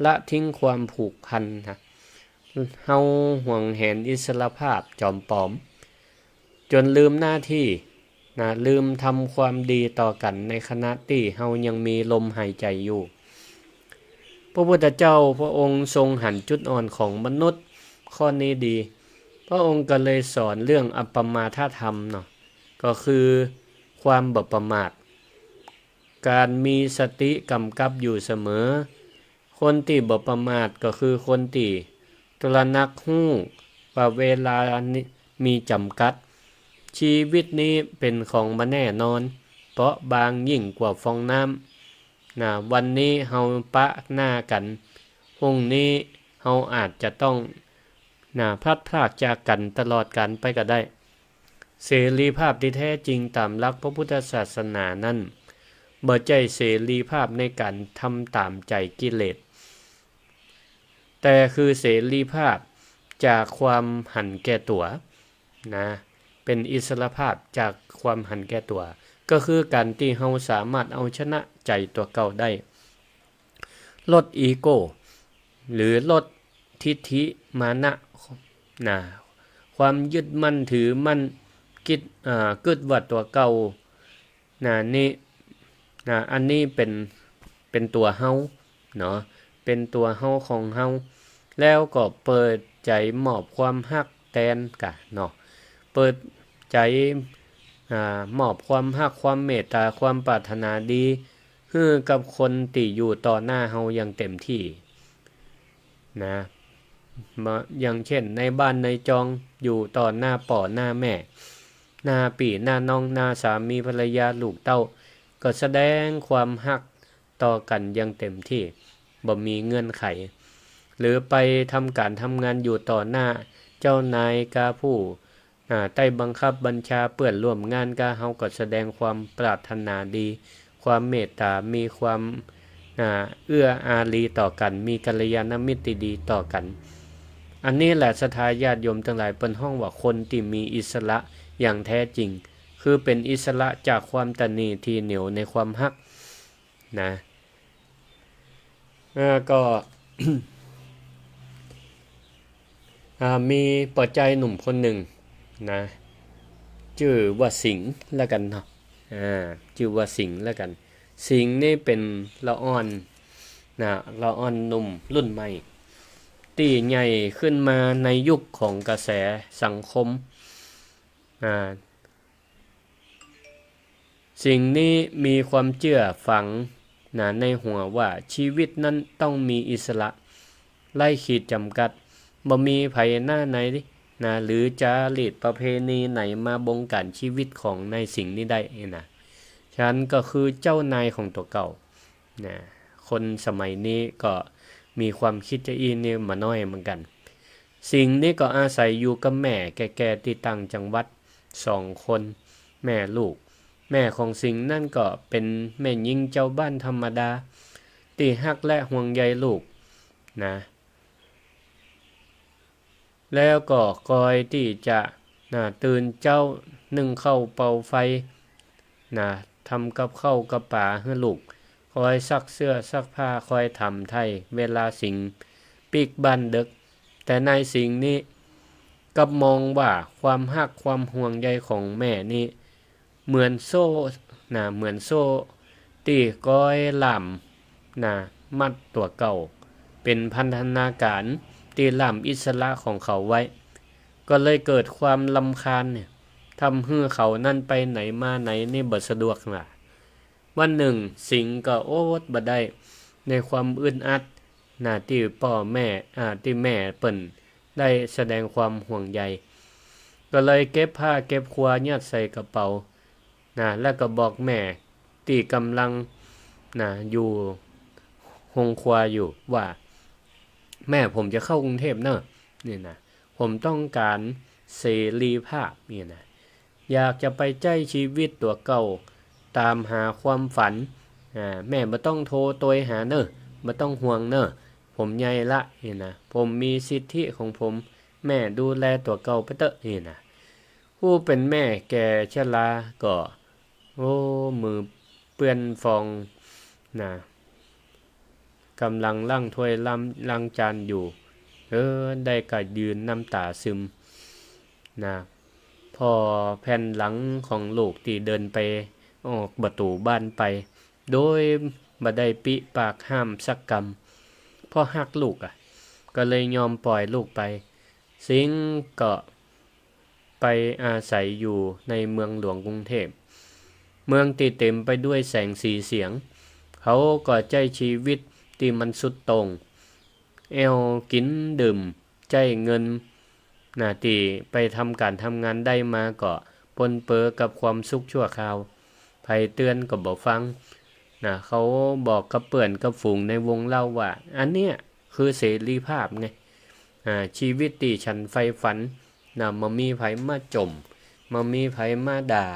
[SPEAKER 1] ละทิ้งความผูกพันเฮาหวงแหนอิสรภาพจอมปลอม จนลืมหน้าที่ลืมทำความดีต่อกันในขณะที่เฮายังมีลมหายใจอยู่พระพุทธเจ้าพระองค์ทรงหันจุดอ่อนของมนุษย์ข้อนี้ดีพระองค์ก็เลยสอนเรื่องอัปปมาทธรรมเนาะก็คือความบ่ประมาทการมีสติกำกับอยู่เสมอคนที่บ่ประมาทก็คือคนที่ตระหนักรู้ว่าเวลามีจำกัดชีวิตนี้เป็นของบ่แน่นอนเพราะบางยิ่งกว่าฟองน้ำวันนี้เฮาปะหน้ากันพรุ่งนี้เฮาอาจจะต้องพลัดพรากจากกันตลอดกาลไปก็ได้เสรีภาพที่แท้จริงตามหลักพระพุทธศาสนานั้นบ่ใช่เสรีภาพในการทำตามใจกิเลสแต่คือเสรีภาพจากความหันแก่ตัวเป็นอิสรภาพจากความหันแก่ตัวก็คือการที่เฮาสามารถเอาชนะใจตัวเก่าได้ลดอีโก้หรือลดทิฐิมานะความยึดมั่นถือมั่นกึดว่าตัวเก่านี่อันนี้เป็นตัวเฮาเนาะเป็นตัวเฮาของเฮาแล้วก็เปิดใจมอบความฮักแทนกะเนาะเปิดใจมอบความฮักความเมตตาความปรารถนาดีให้กับคนที่อยู่ต่อหน้าเฮาอย่างเต็มที่อย่างเช่นในบ้านในจองอยู่ต่อหน้าป่อหน้าแม่หน้าปี่หน้าน้องหน้าสามีภรรยาลูกเต้าก็แสดงความฮักต่อกันอย่างเต็มที่บ่มีเงื่อนไขหรือไปทำการทำงานอยู่ต่อหน้าเจ้านายกาผู้ใต้บังคับบัญชาเปื้อนร่วมงานกาเฮาก็แสดงความปรารถนาดีความเมตตามีความเอื้ออารีต่อกันมีกัลยาณมิตรดีต่อกันอันนี้แหละศรัทธาญาติโยมทั้งหลายเปิ้นฮ้องว่าคนที่มีอิสระอย่างแท้จริงคือเป็นอิสระจากความตณีที่เหนียวในความฮักก็ มีปัจจัยหนุ่มคนหนึ่งชื่อว่าสิงห์แล้วกันเนาะชื่อว่าสิงห์แล้วกันสิงห์นี่เป็นละอ่อนละอ่อนหนุ่มรุ่นใหม่ที่ใหญ่ขึ้นมาในยุคของกระแสสังคมสิ่งนี้มีความเชื่อฝังในหัวว่าชีวิตนั้นต้องมีอิสระไล่ขีดจำกัดบ่มีไผหน้าไหนหรือจารีตประเพณีไหนมาบงการชีวิตของในสิ่งนี้ได้ฉันก็คือเจ้านายของตัวเก่าคนสมัยนี้ก็มีความคิดจะอีนี่มาน้อยเหมือนกันสิ่งนี้ก็อาศัยอยู่กับแม่แก่ๆที่ต่างจังหวัด2คนแม่ลูกแม่ของสิงห์นั่นก็เป็นแม่หญิงเจ้าบ้านธรรมดาที่ฮักและห่วงใยลูกแล้วก็คอยที่จะตื่นเจ้านึ่งข้าวเป่าไฟทำกับข้าวกับป่าให้ลูกคอยซักเสื้อซักผ้าคอยทำไทยเวลาสิงปีกบ้านดึกแต่ในสิงนี้กับมองว่าความฮักความห่วงใยของแม่นี่เหมือนโซ่เหมือนโซ่ที่ก้อยล่ามมัดตัวเก่าเป็นพันธนาการที่ล่ามอิสระของเขาไว้ก็เลยเกิดความรำคาญทำให้เขานั่นไปไหนมาไหนนี่บ่สะดวกวันหนึ่งสิงก็โอ๊ตบ่ได้ในความอึดอัดที่พ่อแม่ที่แม่เปิ้นได้แสดงความห่วงใยก็เลยเก็บผ้าเก็บครัวยัดใส่กระเป๋าแล้วก็บอกแม่ที่กำลังอยู่โรงครัวอยู่ว่าแม่ผมจะเข้ากรุงเทพเนอะผมต้องการเสรีภาพอยากจะไปใช้ชีวิตตัวเก่าตามหาความฝันแม่บ่ต้องโทรตัวหาเนอะบ่ต้องห่วงเนอะผมใหญ่ละผมมีสิทธิของผมแม่ดูแลตัวเก่าไปเตอะผู้เป็นแม่แก่ชราก็มือเปื้อนฟองกำลังล้างถ้วยล้างจานอยู่ได้ก็ยืนน้ำตาซึมพ พอแผ่นหลังของลูกที่เดินไปออกประตูบ้านไปโดยบ่ได้ปิปากห้ามสักกำพอฮักลูกก็เลยยอมปล่อยลูกไปสิงก็ไปอาศัยอยู่ในเมืองหลวงกรุงเทพเมืองที่เต็มไปด้วยแสงสีเสียงเขาก็ใจชีวิตที่มันสุดโต่งแอวกินดื่มใจเงินที่ไปทำการทำงานได้มาก็ปนเปื้อกับความสุขชั่วคราวไผเตือนก็บ่ฟังเขาบอกกับเปื่อนกับฝูงในวงเล่าว่าอันเนี้ยคือเสรีภาพไงชีวิตที่ฉันใฝ่ฝันมามีไผมาจมมามีไผมาด่า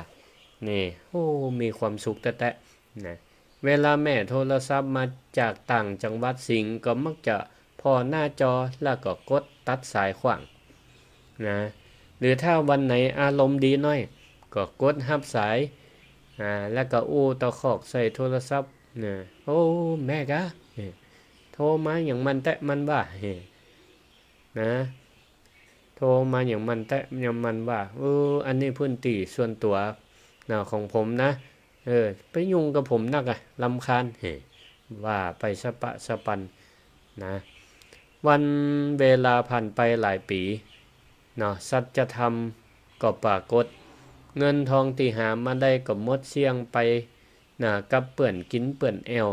[SPEAKER 1] นี่โอ้มีความสุขแต๊ะๆนะเวลาแม่โทรศัพท์มาจากต่างจังหวัดสิงห์ก็มักจะพอหน้าจอแล้วก็กดตัดสายขว้างนะหรือถ้าวันไหนอารมณ์ดีหน่อยก็กดรับสายแล้วก็อู้ตะคอกใส่โทรศัพท์นะโอ้แม่กะโทรมาอย่างมันแตะมันว่านะโทรมาอย่างมันแตะอย่างมันว่าอันนี้พื้นที่ส่วนตัวของผมนะไปยุ่งกับผมนักรำคาญว่าไปสะปะสะปันนะวันเวลาผ่านไปหลายปีสัจธรรมก็ปรากฏเงินทองที่หามาได้ก็หมดเสี่ยงไปกับเปื่อนกินเปื่อนแอว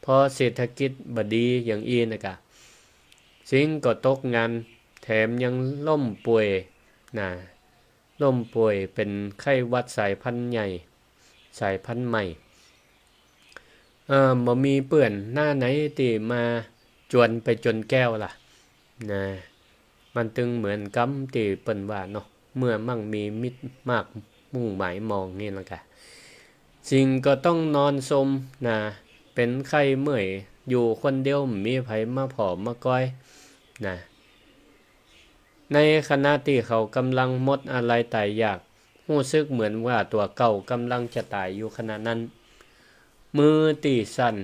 [SPEAKER 1] พอเศรษฐกิจบดีอย่างอีสิงก็ตกงานแถมยังล้มป่วยล้มป่วยเป็นไข้หวัดสายพันธุ์ใหญ่สายพันธุ์ใหม่บ่มีเปื่อนหน้าไหนที่มาจวนไปจนแก้วล่ะมันตึงเหมือนกำที่เปิ้นว่าเนาะเมื่อมั่งมีมิตรมากมุ่งหมายมองนี่ล่ะกะสิ่งก็ต้องนอนสมเป็นไข้เมื่อยอยู่คนเดียวมีไผมาผอมมาก้อยในขณะที่เขากำลังหมดอะไรตายอยากรู้สึกเหมือนว่าตัวเก่ากำลังจะตายอยู่ขณะนั้นมือตีสั่น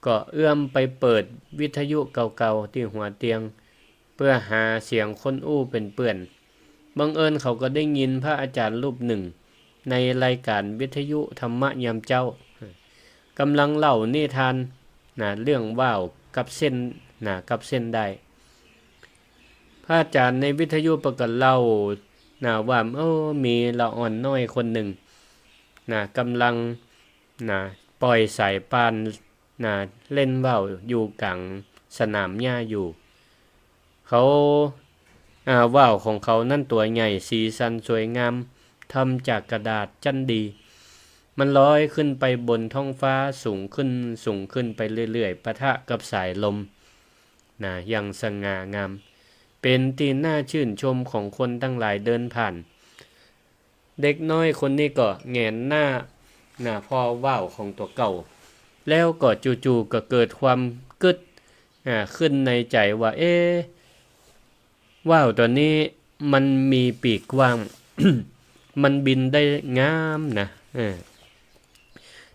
[SPEAKER 1] ก็เอื้อมไปเปิดวิทยุเก่าๆที่หัวเตียงเพื่อหาเสียงคนอู้เป็นเปื่อนบังเอิญเขาก็ได้ยินพระอาจารย์รูปหนึ่งในรายการวิทยุธรรมะยามเจ้ากำลังเล่านิทานเรื่องว่าวกับเส้นกับเส้นได้พระอาจารย์ในวิทยุประกาศเล่าว่ามีละอ่อนน้อยคนหนึ่งกำลังปล่อยสายปานเล่นว่าวอยู่กลางสนามหญ้าอยู่เขาว่าวของเขานั่นตัวใหญ่สีสันสวยงามทำจากกระดาษจันดีมันลอยขึ้นไปบนท้องฟ้าสูงขึ้นไปเรื่อยๆปะทะกับสายลมอย่างสง่างามเป็นที่น่าชื่นชมของคนทั้งหลายเดินผ่านเด็กน้อยคนนี้ก็แงนหน้าพอว่าวของตัวเก่าแล้วก็จู่ๆก็เกิดความกึดขึ้นในใจว่าว่าวตัวนี้มันมีปีกกว้าง มันบินได้งาม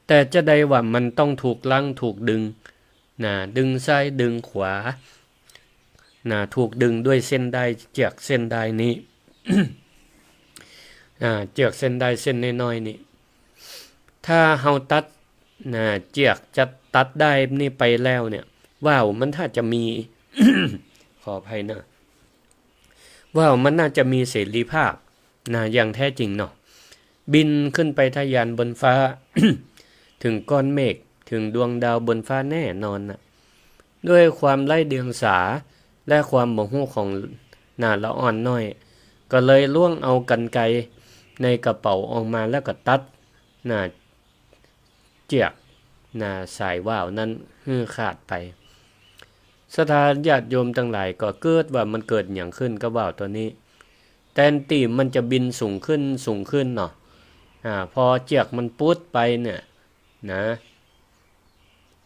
[SPEAKER 1] แต่จะได้ว่ามันต้องถูกลังถูกดึงดึงซ้ายดึงขวาถูกดึงด้วยเส้นได้เจือกเส้นได้นี้ เจือกเส้นได้เส้นน้อยๆนี่ถ้าเฮาตัดเจือกจะตัดได้นี่ไปแล้วเนี่ยว่าวมันถ้าจะมี ขออภัยนะว่าวมันน่าจะมีเสรีภาพอย่างแท้จริงเนาะบินขึ้นไปทะยานบนฟ้า ถึงก้อนเมฆถึงดวงดาวบนฟ้าแน่นอนด้วยความไร้เดียงสาและความบ่ฮู้ของละอ่อนน้อยก็เลยล่วงเอากรรไกรในกระเป๋าออกมาแล้วก็ตัดเจือกสายว่าวนั้นขาดไปศรัทธาญาติโยมทั้งหลายก็เกิดว่ามันเกิดอย่างขึ้นกับว่าวตัวนี้แทนที่มันจะบินสูงขึ้นเนาะพอเจือกมันปุ๊ดไปเนี่ย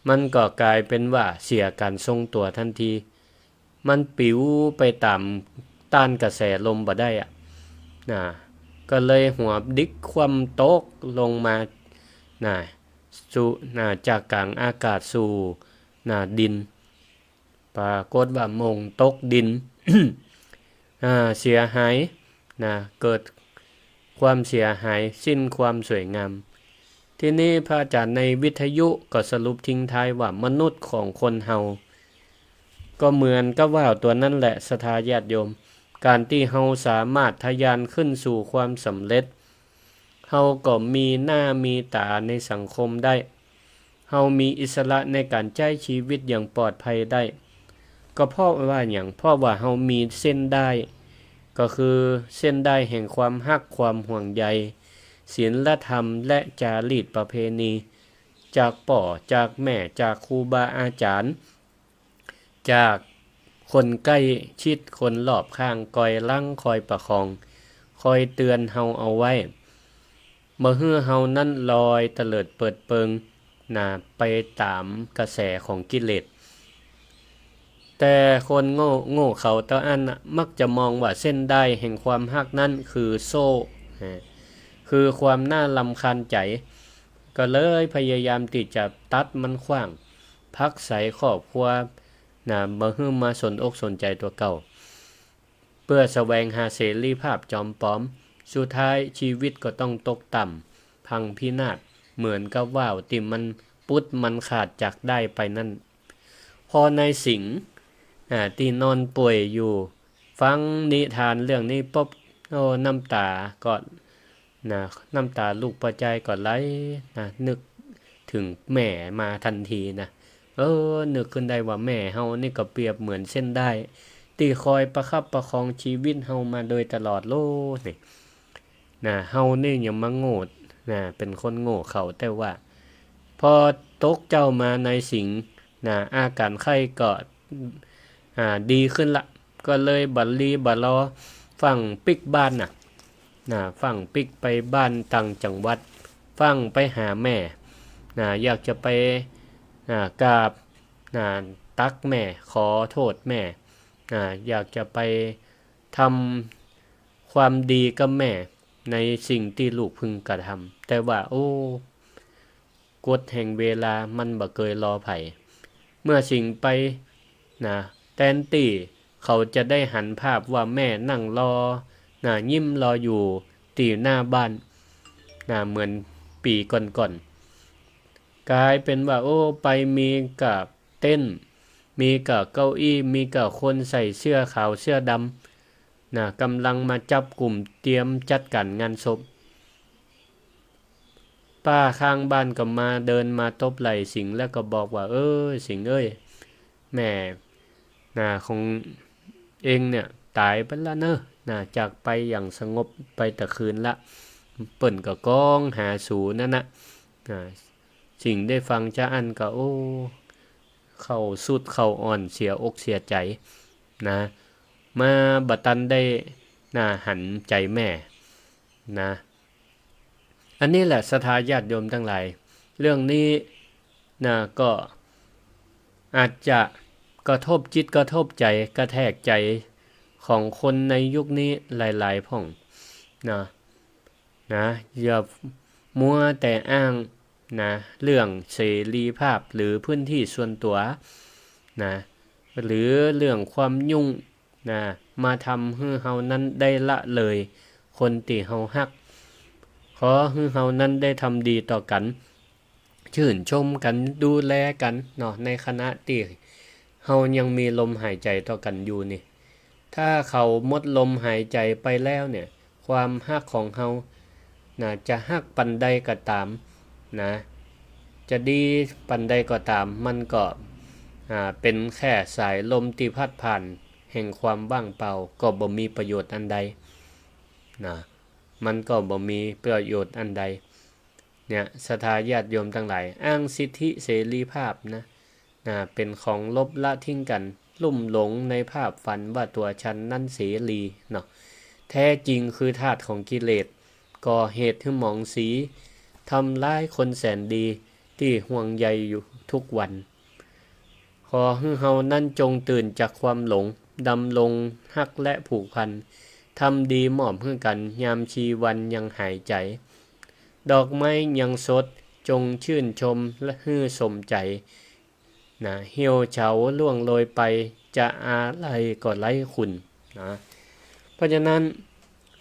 [SPEAKER 1] มันก็กลายเป็นว่าเสียการทรงตัวทันทีมันปิวไปตามต้านกระแสลมบ่ได้ก็เลยหัวดิกคว่ำตกลงมาสู่จากกลางอากาศสู่ดินปรากฏว่ามงตกดิน เสียหายเกิด ความเสียหายสิ้นความสวยงามที่นี่พระอาจารย์ในวิทยุก็สรุปทิ้งท้ายว่ามนุษย์ของคนเฮาก็เหมือนกับว่าวตัวนั้นแหละศรัทธาญาติโยมการที่เฮาสามารถทะยานขึ้นสู่ความสำเร็จเฮาก็มีหน้ามีตาในสังคมได้เฮามีอิสระในการใช้ชีวิตอย่างปลอดภัยได้ก็เพราะว่าอย่างเพราะว่าเฮามีเส้นได้ก็คือเส้นได้แห่งความฮักความห่วงใยศีลธรรมและจารีตประเพณีจากป่อจากแม่จากครูบาอาจารย์จากคนใกล้ชิดคนรอบข้างคอยลั่งคอยประคองคอยเตือนเฮาเอาไว้บ่ฮื้อเฮานั้นลอยเตลิดเปิดเปิงไปตามกระแสของกิเลสแต่คนโง่เขาตะอันมักจะมองว่าเส้นได้แห่งความฮักนั้นคือโซ่คือความน่ารำคาญใจก็เลยพยายามที่จะตัดมันขว้างพักใส่ครอบครัวบ่ฮื้อมาสนอกสนใจตัวเก่าเพื่อแสวงหาเสรีภาพจอมปลอมสุดท้ายชีวิตก็ต้องตกต่ำพังพินาศเหมือนกับว่าวที่มันปุดมันขาดจากได้ไปนั่นพอในสิงที่นอนป่วยอยู่ฟังนิทานเรื่องนี้ปุ๊บน้ำตาก็น้ำตาลูกประจายก็ไหลนึกถึงแม่มาทันทีนึกขึ้นได้ว่าแม่เฮานี่ก็เปรียบเหมือนเส้นได้ที่คอยประคับประคองชีวิตเฮามาโดยตลอดโลกนี่เฮานี่ยังมาโง่เป็นคนโง่เขาแต่ว่าพอตกเจ้ามาในสิงอาการไข้ก็ดีขึ้นละก็เลยบัดลีบัดรอฝั่งปิกบ้านฝั่งปิกไปบ้านต่างจังหวัดฝั่งไปหาแม่อยากจะไปกราบตักแม่ขอโทษแม่อยากจะไปทำความดีกับแม่ในสิ่งที่ลูกพึงกระทำแต่ว่ากฎแห่งเวลามันบ่เคยรอไผเมื่อสิ่งไปแทนที่เขาจะได้หันภาพว่าแม่นั่งรอยิ้มรออยู่ที่หน้าบ้านเหมือนปีก่อนๆกลายเป็นว่าไปมีกับเต้นมีกับเก้าอี้มีกับคนใส่เสื้อขาวเสื้อดำกำลังมาจับกลุ่มเตรียมจัดการงานศพป้าข้างบ้านก็มาเดินมาตบไหล่สิงแล้วก็บอกว่าสิงเอ้ยแม่ของเองเนี่ยตายไปแล้วเนอะจากไปอย่างสงบไปแต่คืนละเปิ่นก็ก้องหาสูนั่นสิ่งได้ฟังจ้าอันก็เข้าสุดเข้าอ่อนเสียอกเสียใจมาบัดตันได้หันใจแม่อันนี้แหละศรัทธาญาติโยมทั้งหลายเรื่องนี้ก็อาจจะกระทบจิตกระทบใจกระแทกใจของคนในยุคนี้หลายๆพ่องอย่ามัวแต่อ้างเรื่องเสรีภาพหรือพื้นที่ส่วนตัวหรือเรื่องความยุ่งมาทำให้เฮานั้นได้ละเลยคนที่เฮาฮักขอให้เฮานั้นได้ทำดีต่อกันชื่นชมกันดูแลกันในขณะที่เฮายังมีลมหายใจต่อกันอยู่นี่ถ้าเขาหมดลมหายใจไปแล้วเนี่ยความฮักของเฮาจะฮักปันใดก็ตามจะดีปันใดก็ตามมันก็เป็นแค่สายลมที่พัดผ่านแห่งความว่างเปล่าก็บ่มีประโยชน์อันใดมันก็บ่มีประโยชน์อันใดเนี่ยศรัทธาญาติโยมทั้งหลายอ้างสิทธิเสรีภาพเป็นของลบละทิ้งกันลุ่มหลงในภาพฝันว่าตัวฉันนั้นเสรีแท้จริงคือธาตุของกิเลสก่อเหตุให้หมองสีทำร้ายคนแสนดีที่ห่วงใยอยู่ทุกวันขอให้เฮานั้นจงตื่นจากความหลงดำลงฮักและผูกพันทำดีมอบให้กันยามชีวันยังหายใจดอกไม้ยังสดจงชื่นชมและฮือสมใจเหี่ยวเฉาล่วงโรยไปจะอะไรก็ไร้คุณเพราะฉะนั้น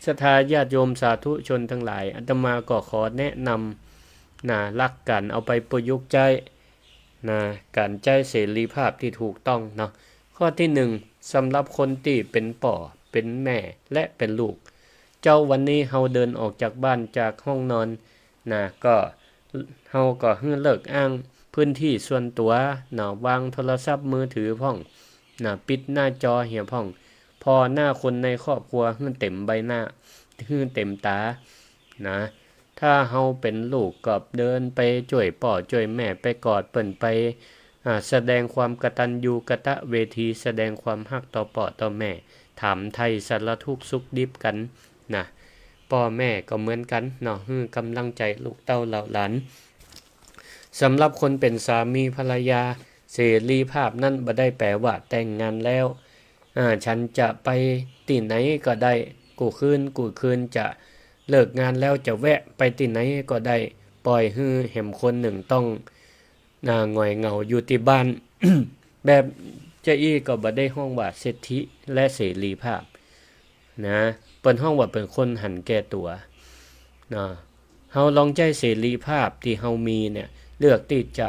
[SPEAKER 1] ศรัทธาญาติโยมสาธุชนทั้งหลายอาตมาก็ขอแนะนำลักการเอาไปประยุกต์ใช้การใช้เสรีภาพที่ถูกต้องเนาะข้อที่1สำหรับคนที่เป็นป่อเป็นแม่และเป็นลูกเจ้าวันนี้เฮาเดินออกจากบ้านจากห้องนอนก็เฮาก็ให้เลิกอ้างพื้นที่ส่วนตัววางโทรศัพท์มือถือพ่องปิดหน้าจอเหี่ยพ่องพอหน้าคนในครอบครัวให้เต็มใบหน้าให้เต็มตาถ้าเฮาเป็นลูกก็เดินไปช่วยป่อช่วยแม่ไปกอดเปิ้นไปแสดงความกตัญญูกตเวทีแสดงความรักต่อป่อต่อแม่ถามไทยสารทุกข์สุขดิบกันพ่อแม่ก็เหมือนกันให้กำลังใจลูกเต้าเหล่าหลานสำหรับคนเป็นสามีภรรยาเสรีภาพนั่นบ่ได้แปลว่าแต่งงานแล้วฉันจะไปที่ไหนก็ได้กูคืนจะเลิกงานแล้วจะแวะไปที่ไหนก็ได้ปล่อยให้แหมคนหนึ่งต้องหงอยเหงาอยู่ที่บ้าน แบบเจ้าอี้ก็บ่ได้ห้องว่าสิทธิและเสรีภาพเปิ้นห้องว่าเป็นคนหันแก่ตัวเฮาลองใจเสรีภาพที่เฮามีเนี่ยเลือกที่จะ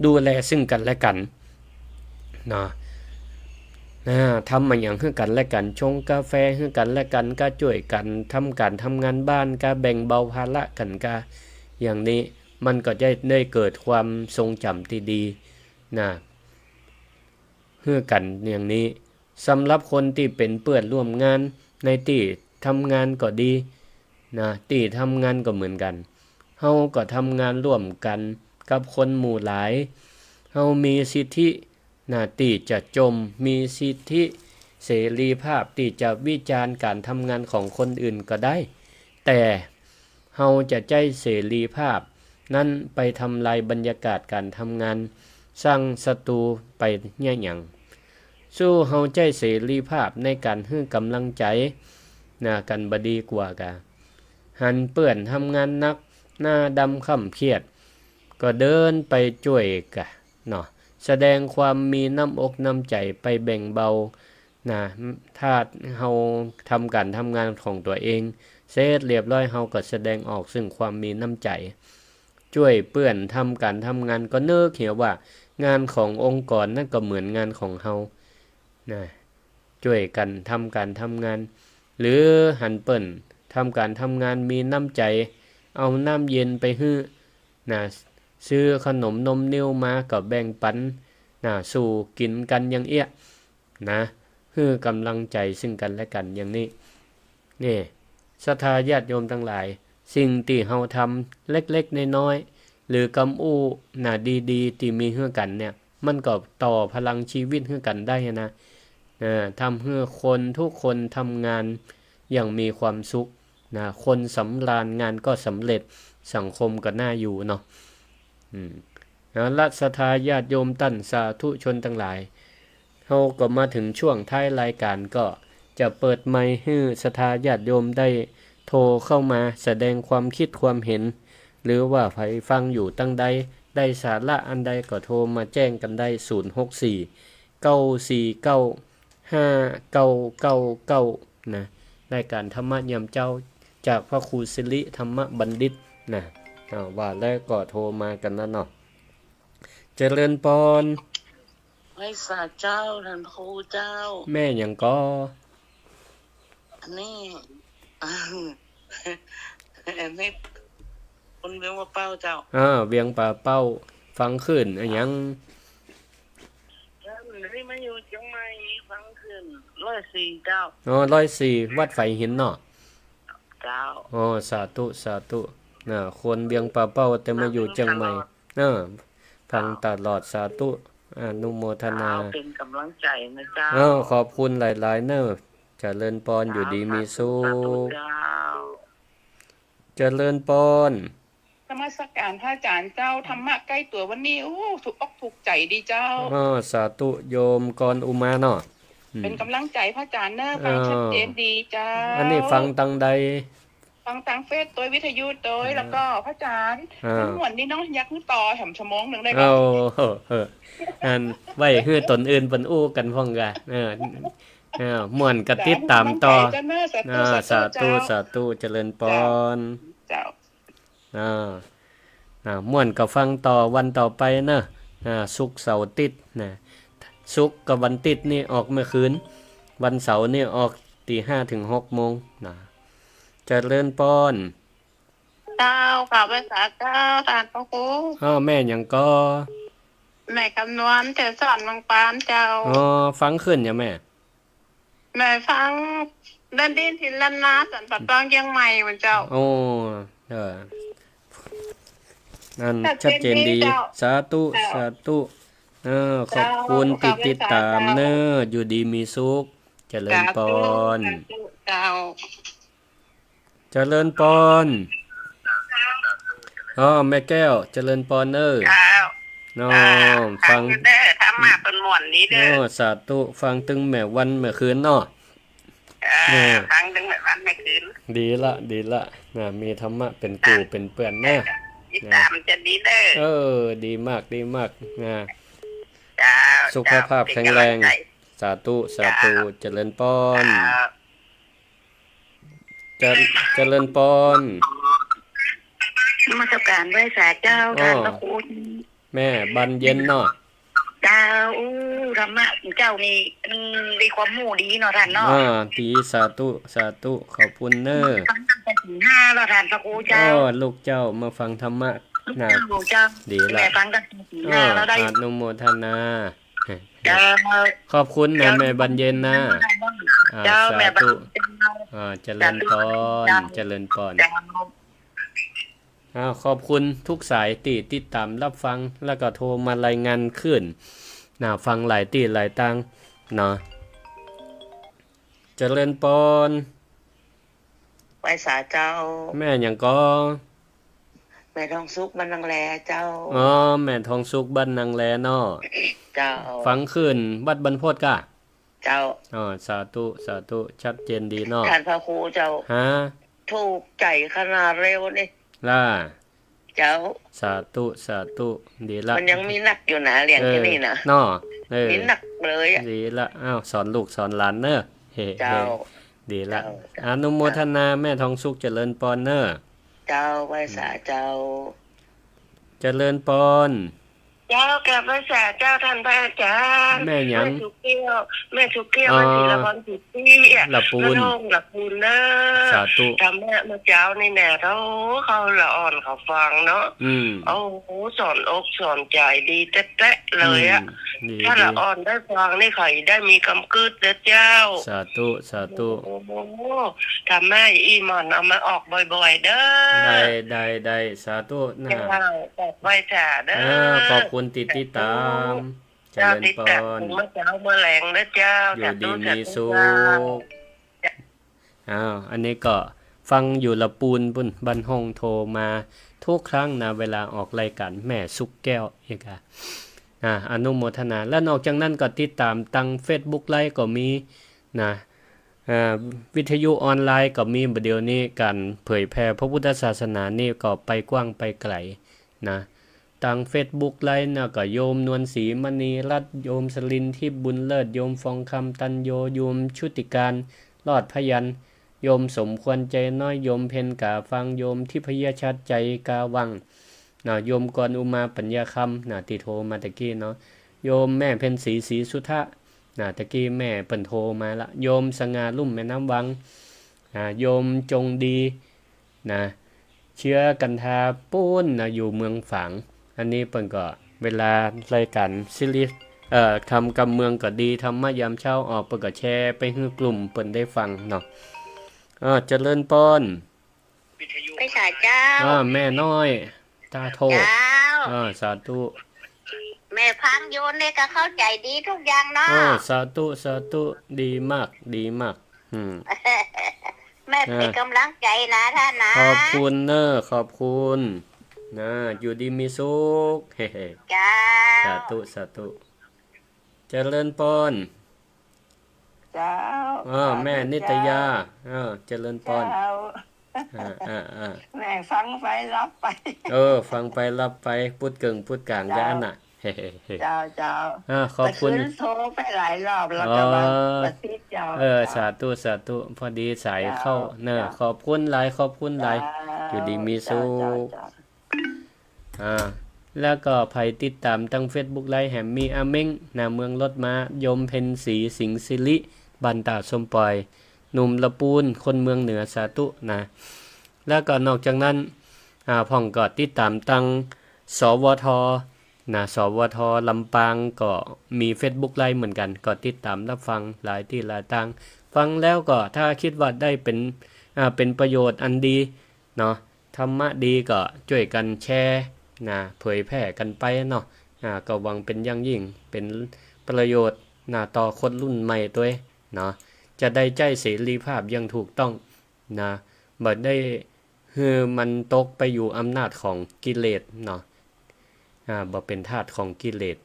[SPEAKER 1] ดูแลซึ่งกันและกันทำมาอย่างให้กันและกันชงกาแฟให้กันและกันก็ช่วยกันทำการทำงานบ้านก็แบ่งเบาภาระกันก็อย่างนี้มันก็จะได้เกิดความทรงจำที่ดีให้กันอย่างนี้สำหรับคนที่เป็นเพื่อนร่วมงานในที่ทำงานก็ดีที่ทำงานก็เหมือนกันเฮาก็ทำงานร่วมกันกับคนหมู่หลายเฮามีสิทธิที่จะชมมีสิทธิเสรีภาพที่จะวิจารณ์การทำงานของคนอื่นก็ได้แต่เฮาจะใจเสรีภาพนั้นไปทำลายบรรยากาศการทำงานสร้างศัตรูไปเนี่ยหยังสู้เฮาใจเสรีภาพในการให้กำลังใจกันบดีกว่ากะหันเปื้อนทำงานนักหน้าดำค่ำเครียดก็เดินไปช่วยกะแสดงความมีน้ำอกน้ำใจไปแบ่งเบาถ้าเฮาทำการทำงานของตัวเองเสร็จเรียบร้อยเฮาก็แสดงออกซึ่งความมีน้ำใจช่วยเปื้อนทำการทำงานก็เนิกเหี่ยวว่างานขององค์กรนั่นก็เหมือนงานของเฮาช่วยกันทำการทำงานหรือหันเปิ้นทำการทำงานมีน้ำใจเอาน้ำเย็นไปฮื้อซื้อขนมนมนิ้วมาก็แบ่งปันสู่กินกันอย่างเอี้ยฮื้อกำลังใจซึ่งกันและกันอย่างนี้นี่ศรัทธาญาติโยมทั้งหลายสิ่งที่เฮาทำเล็กๆน้อยๆหรือกำอู้ดีๆที่มีให้กันเนี่ยมันก็ต่อพลังชีวิตให้กันได้ทำให้คนทุกคนทำงานอย่างมีความสุขคนสำราญงานก็สำเร็จสังคมก็น่าอยู่เนาะรัศรัทธาญาติโยมตั้นสาธุชนทั้งหลายเฮาก็มาถึงช่วงท้ายรายการก็จะเปิดไมค์ให้ศรัทธาญาติโยมได้โทรเข้ามาแสดงความคิดความเห็นหรือว่าใครฟังอยู่ตั้งใดได้สาระอันใดก็โทรมาแจ้งกันได้064 949 5999รายการธรรมะยามเจ้าจากพระครูสิริธรรมบัณฑิตว่าแล้วก็โทรมากันนะเนาะเจริญพร
[SPEAKER 2] ให้สาเจ้าท่านครูเจ้า
[SPEAKER 1] แม่หยังก็
[SPEAKER 2] นี่อันนี้คนเวียงป่าเป้าเจ้า
[SPEAKER 1] เวียงป่าเป้าฟังขึ้นอันยัง
[SPEAKER 2] นี่มาอยู่เชียงใหม่ฟังขึ้น104เจ้า
[SPEAKER 1] 104วัดไฟหินเนาะ
[SPEAKER 2] เจ้า
[SPEAKER 1] สาธุสาธุคนเวียงป่าเป้าแต่มาอยู่เชียงใหม่ฟังตลอดสาธุอนุโมทนา
[SPEAKER 2] เป็นกำลังใจนะเจ้า
[SPEAKER 1] ขอบคุณหลายๆเนอะเจริญพรอยู่ดีมีสุขเจริญพร
[SPEAKER 3] นมัสการพระอาจารย์เจ้าธรรมะใกล้ตัววันนี้ถูกอกถูกใจดีเจ้า
[SPEAKER 1] สาธุโยมกรอุมาเนาะ
[SPEAKER 3] เป็นกำลังใจพระอาจารย์เนอะฟังชัดเจนดีเจ้า
[SPEAKER 1] อันนี้ฟังตังใด
[SPEAKER 3] ฟังตังเฟซโดยวิทยุโดยแล้วก็พระอาจารย์มันหวนนี่น้องยักษ์ต่อแหมชั่วโมงนึงได้บ่
[SPEAKER 1] อันไว้คือตนอื่นเปิ้นอู้กันพ้องกะ ม่วนก็ติดตามต่อ
[SPEAKER 3] จ้าเนอะสาธุ
[SPEAKER 1] สาธุเจริญพร
[SPEAKER 3] เจ้า
[SPEAKER 1] ม่วนก็ฟังต่อวันต่อไปเนอะศุกร์เสาร์อาทิตย์นะศุกร์กับวันอาทิตย์นี่ออกเมื่อคืนวันเสาร์นี่ออกตี5 ถึง 6 โมงนะเจริญพร
[SPEAKER 3] เจ้าข่าวภาษาเจ้าทานพระครู
[SPEAKER 1] แม่หยังก็
[SPEAKER 3] แม่คำนวณเจสอนบางปามเจ้า
[SPEAKER 1] ฟังขึ้นอย่าแม่
[SPEAKER 3] แม่ฟังดันดินทินลันนาสันปัดตองเชียงใหม่เหมือนเจ้า
[SPEAKER 1] โอ้นั่นชัดเจนดี สาธุสาธุขอบคุณติดตามเนอะอยู่ดีมีสุขเจริญพร
[SPEAKER 3] เจ้า
[SPEAKER 1] เจริญพรแม่แก้วเจริญพรเนอะ
[SPEAKER 2] เจ้า
[SPEAKER 1] น้องฟัง
[SPEAKER 2] เด้อทำมาเป็นหมวนนี้เด้อ
[SPEAKER 1] สาธุฟังตึงแม่วันแม่คืนเนาะ
[SPEAKER 2] ฟังถึงแบบวันไม่คืน
[SPEAKER 1] ดีละมีธรรมะเป็นกูเป็นเปื่อนแน่
[SPEAKER 2] ติดตามจะดีเด้อ
[SPEAKER 1] ดีมากนะ
[SPEAKER 2] เจ้า
[SPEAKER 1] สุขภาพแข็งแรง สาธุเจริญพรเจริญพร
[SPEAKER 2] นมัสการด้วยสาเจ้าท่านพระคุณ
[SPEAKER 1] แม่บันเย็นเนาะ
[SPEAKER 2] เจ้าธรรมะเจ้านี่มีความมู่ดีเนาะท่านเนาะ
[SPEAKER 1] ดีสาธุขอบคุณเนอะ
[SPEAKER 2] ฟังตั้งแต่ถึง5แล้วท่านพระครูเจ้า
[SPEAKER 1] ลูกเจ้ามาฟังธรรมะนะ
[SPEAKER 2] เจ้า
[SPEAKER 1] ดีละ
[SPEAKER 2] แม่ฟังตั้งแต่ถึง5แล้วได้
[SPEAKER 1] อนุโมทนา
[SPEAKER 2] เจ้า
[SPEAKER 1] ขอบคุณนะแม่บันเย็นนะ
[SPEAKER 2] เจ้าแม่
[SPEAKER 1] สา
[SPEAKER 2] บั
[SPEAKER 1] ธุ
[SPEAKER 2] งเจ้า
[SPEAKER 1] เจริญพร
[SPEAKER 2] เจ้า
[SPEAKER 1] ขอบคุณทุกสายติดตามรับฟังแล้วก็โทรมารายงานขึ้นฟังหลายหลายตังเนาะเจริญพร
[SPEAKER 2] ไว้สาเจ้า
[SPEAKER 1] แม่หยังก็
[SPEAKER 2] แม่ทองสุกมันนังแลเจ้า
[SPEAKER 1] แม่ทองสุกบ้านนางแลเนาะ
[SPEAKER 2] เจ้า
[SPEAKER 1] ฟังขึ้นวัดบรรพตกะ
[SPEAKER 2] เจ้า
[SPEAKER 1] สาธุชัดเจนดีเนาะ
[SPEAKER 2] ท่านพระครูเจ้า
[SPEAKER 1] ฮะ
[SPEAKER 2] ถูกใจขนาดเร็วนี่
[SPEAKER 1] ล่ะ
[SPEAKER 2] เจ้า
[SPEAKER 1] สาธุดีละ
[SPEAKER 2] มันยังมีหนักอยู่นะเรียนที่นี่นะ
[SPEAKER 1] เนาะ
[SPEAKER 2] มีหนักเลยอ่ะ
[SPEAKER 1] ดีละสอนลูกสอนหลานเนอะเฮ้
[SPEAKER 2] เจ้า
[SPEAKER 1] ดีละ
[SPEAKER 2] เจ้า
[SPEAKER 1] อนุโมทนาแม่ทองสุขเจริญพรเนอะ
[SPEAKER 2] เจ้าไว้สาเจ้า
[SPEAKER 1] เจริญพร
[SPEAKER 2] เจ้ากับไว้สาเจ้าท่านพระอาจารย์
[SPEAKER 1] แม่หยัง
[SPEAKER 2] แม่สุเกี้ยวแม่ศิลปรสุตี้
[SPEAKER 1] ละปูน
[SPEAKER 2] น้องละปูนเนอะ
[SPEAKER 1] สาธุ
[SPEAKER 2] ทำแม่มาเจ้านี่แน่เขาละอ่อนเขาฟังเนาะ โอ้โหสอนอกสอนใจดีแต๊ะๆเลยอะ
[SPEAKER 1] ดี
[SPEAKER 2] ถ้าละอ่อนได้ฟังนี่ใครได้มีกำกืดเด้อเจ้า
[SPEAKER 1] สาธุ
[SPEAKER 2] โอ้โหทำแม่อีหมอนเอามาออกบ่อยๆเด้อ
[SPEAKER 1] ได้สาธุนะ
[SPEAKER 2] เจ้าบอกไว้จ้าเด้อ
[SPEAKER 1] ขอบคุณติดตามเจ
[SPEAKER 2] เจ้า
[SPEAKER 1] ริญ
[SPEAKER 2] ติด
[SPEAKER 1] พ
[SPEAKER 2] ตาม
[SPEAKER 1] ร
[SPEAKER 2] เมื่อเช้าเมื่อแรงเด้อเจ้า
[SPEAKER 1] อยู่ดีมีสุ
[SPEAKER 2] ข
[SPEAKER 1] ขอันนี้ก็ฟังอยู่ละปูนปุ่นบันห้องโทรมาทุกครั้งนะเวลาออกรายการแม่สุกแก้วอีกอนุโมทนาและนอกจากนั้นก็ติดตามตัง Facebook ไลฟ์ก็มีนะวิทยุออนไลน์ก็มีเดี๋ยวนี้การเผยแพร่พระพุทธศาสนานี่ก็ไปกว้างไปไกลนะทาง Facebook ไลฟ์นะก็โยมนวลศรีมณีรัตน์โยมสลินทิพย์บุญเลิศโยมฟองคำตันโยมชุติการรอดพยัญโยมสมควรใจน้อยโยมเพนกาฟังโยมทิพยชัดใจกาวังโยมกรอุมาปัญญาคำติโทรมาตะกี้เนาะโยมแม่เพ็ญศรีศรีสุทธะตะกี้แม่เปิ่นโทรมาละโยมสง่าลุ่มแม่น้ำวังโยมจงดีเชื้อกันทาปูนอยู่เมืองฝางอันนี้เปิ่นก็เวลารายการซีรีส์ทำกำเมืองก็ดีธรรมะยามเช้าออกเปิ่นก็แชร์ไปให้กลุ่มเปิ่นได้ฟังเนาะเจริญพร
[SPEAKER 2] ไปสาเจ้า
[SPEAKER 1] แม่น้อยตาโท
[SPEAKER 2] เจ้า
[SPEAKER 1] สาธุ
[SPEAKER 2] แม่พังโยนเนี่ยก็เข้าใจดีทุกอย่างเนาะ
[SPEAKER 1] สาธุดีมาก
[SPEAKER 2] แม่เป็นกำลังใจนะท่านนะ
[SPEAKER 1] ขอบคุณเนอะขอบคุณอยู่ดีมีสุขเฮ้
[SPEAKER 2] เจ้า
[SPEAKER 1] สาธุเจริญพร
[SPEAKER 3] เจ้า
[SPEAKER 1] แม่นิตยาเจริญพร
[SPEAKER 3] เจ้า แม่ฟังไปรับไป
[SPEAKER 1] ฟังไปรับไปพูดเก่งพูดกลางยานน่ะเฮ้
[SPEAKER 3] เจ้า
[SPEAKER 1] ขอบคุณ
[SPEAKER 3] โทรไปหลายรอบแล้วก็มาติด เจ้า
[SPEAKER 1] สาธุสาธุพอดีสายเข้าเนอะขอบคุณหลายขอบคุณหลายอยู่ดีมีสุขแล้วก็ไผติดตามตั้ง Facebook ไลฟ์แหมมีอาเม้งหน้าเมืองรถม้ายมเพ็ญศรีสิงห์สิริบันตาสมปอยหนุ่มละปูนคนเมืองเหนือสาธุนะแล้วก็นอกจากนั้นพ่องก็ติดตามตั้งสวทสวทลำปางก็มี Facebook ไลฟ์เหมือนกันก็ติดตามรับฟังหลายที่หลายทางฟังแล้วก็ถ้าคิดว่าได้เป็นประโยชน์อันดีเนาะธรรมะดีก็ช่วยกันแชร์เผยแพร่กันไปเนาะก็หวังเป็นอย่างยิ่งเป็นประโยชน์ต่อคนรุ่นใหม่ด้วยเนาะจะได้ใจเสรีภาพอย่างถูกต้องบ่ได้มันตกไปอยู่อำนาจของกิเลสเนาะบ่เป็นทาสของกิเลส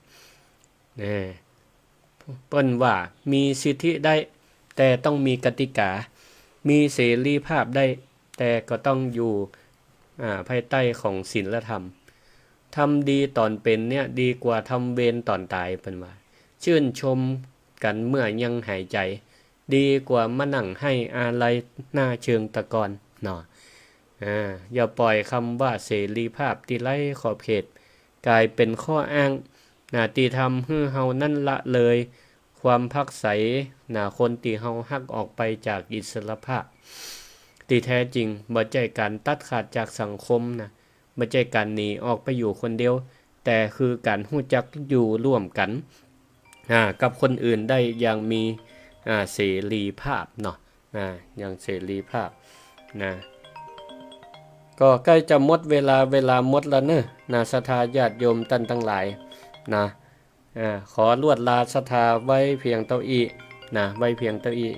[SPEAKER 1] เปิ้นว่ามีสิทธิได้แต่ต้องมีกติกามีเสรีภาพได้แต่ก็ต้องอยู่ภายใต้ของศีลธรรมทำดีตอนเป็นเนี่ยดีกว่าทำเวรตอนตายเปิ้นว่าชื่นชมกันเมื่อยังหายใจดีกว่ามานั่งให้อาลัยหน้าเชิงตะกอนเนาะอย่าปล่อยคำว่าเสรีภาพที่ไร้ขอบเขตกลายเป็นข้ออ้างที่ทำให้เฮานั่นละเลยความพักใสคนที่เฮาฮักออกไปจากอิสรภาพที่แท้จริงบ่ใช่การตัดขาดจากสังคมบ่ใช่การหนีออกไปอยู่คนเดียวแต่คือการรู้จักอยู่ร่วมกันกับคนอื่นได้อย่างมีเสรีภาพเนาะอย่างเสรีภาพก็ใกล้จะหมดเวลาหมดแล้วเนอะศรัทธาญาติโยมท่านทั้งหลายขอลวดลาศรัทธาไว้เพียงเท่าอี้ไว้เพียงเท่าอี้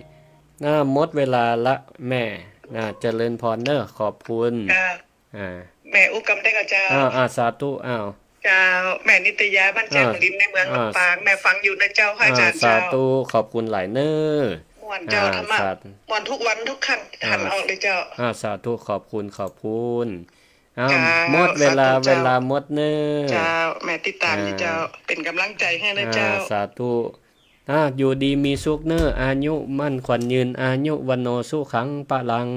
[SPEAKER 1] หมดเวลาละแม่เจริญพรเนอะขอบคุณ
[SPEAKER 3] แม่อุกำได้กับเจ้า
[SPEAKER 1] สาธุ
[SPEAKER 3] เจ้าแม่นิตยาบ้านแจ้งลินในเมืองลำปางแม่ฟังอยู่นะเจ้าพระอาจารย์เจ้า
[SPEAKER 1] สาธุขอบคุณหลายเนอะ
[SPEAKER 3] ม่วนเจ้าธรรมะม่วนทุกวันทุกครั้งทันออกเลยเจ้า
[SPEAKER 1] สาธุขอบคุณหมดเวลาหมดเนอะ
[SPEAKER 3] เจ้าแม่ติดตามอยู่เจ้าเป็นกำลังใจให้นะเจ้า
[SPEAKER 1] สาธุอยู่ดีมีสุขเนอะอายุมั่นขวัญยืนอายุวันโนสุขังปะลัง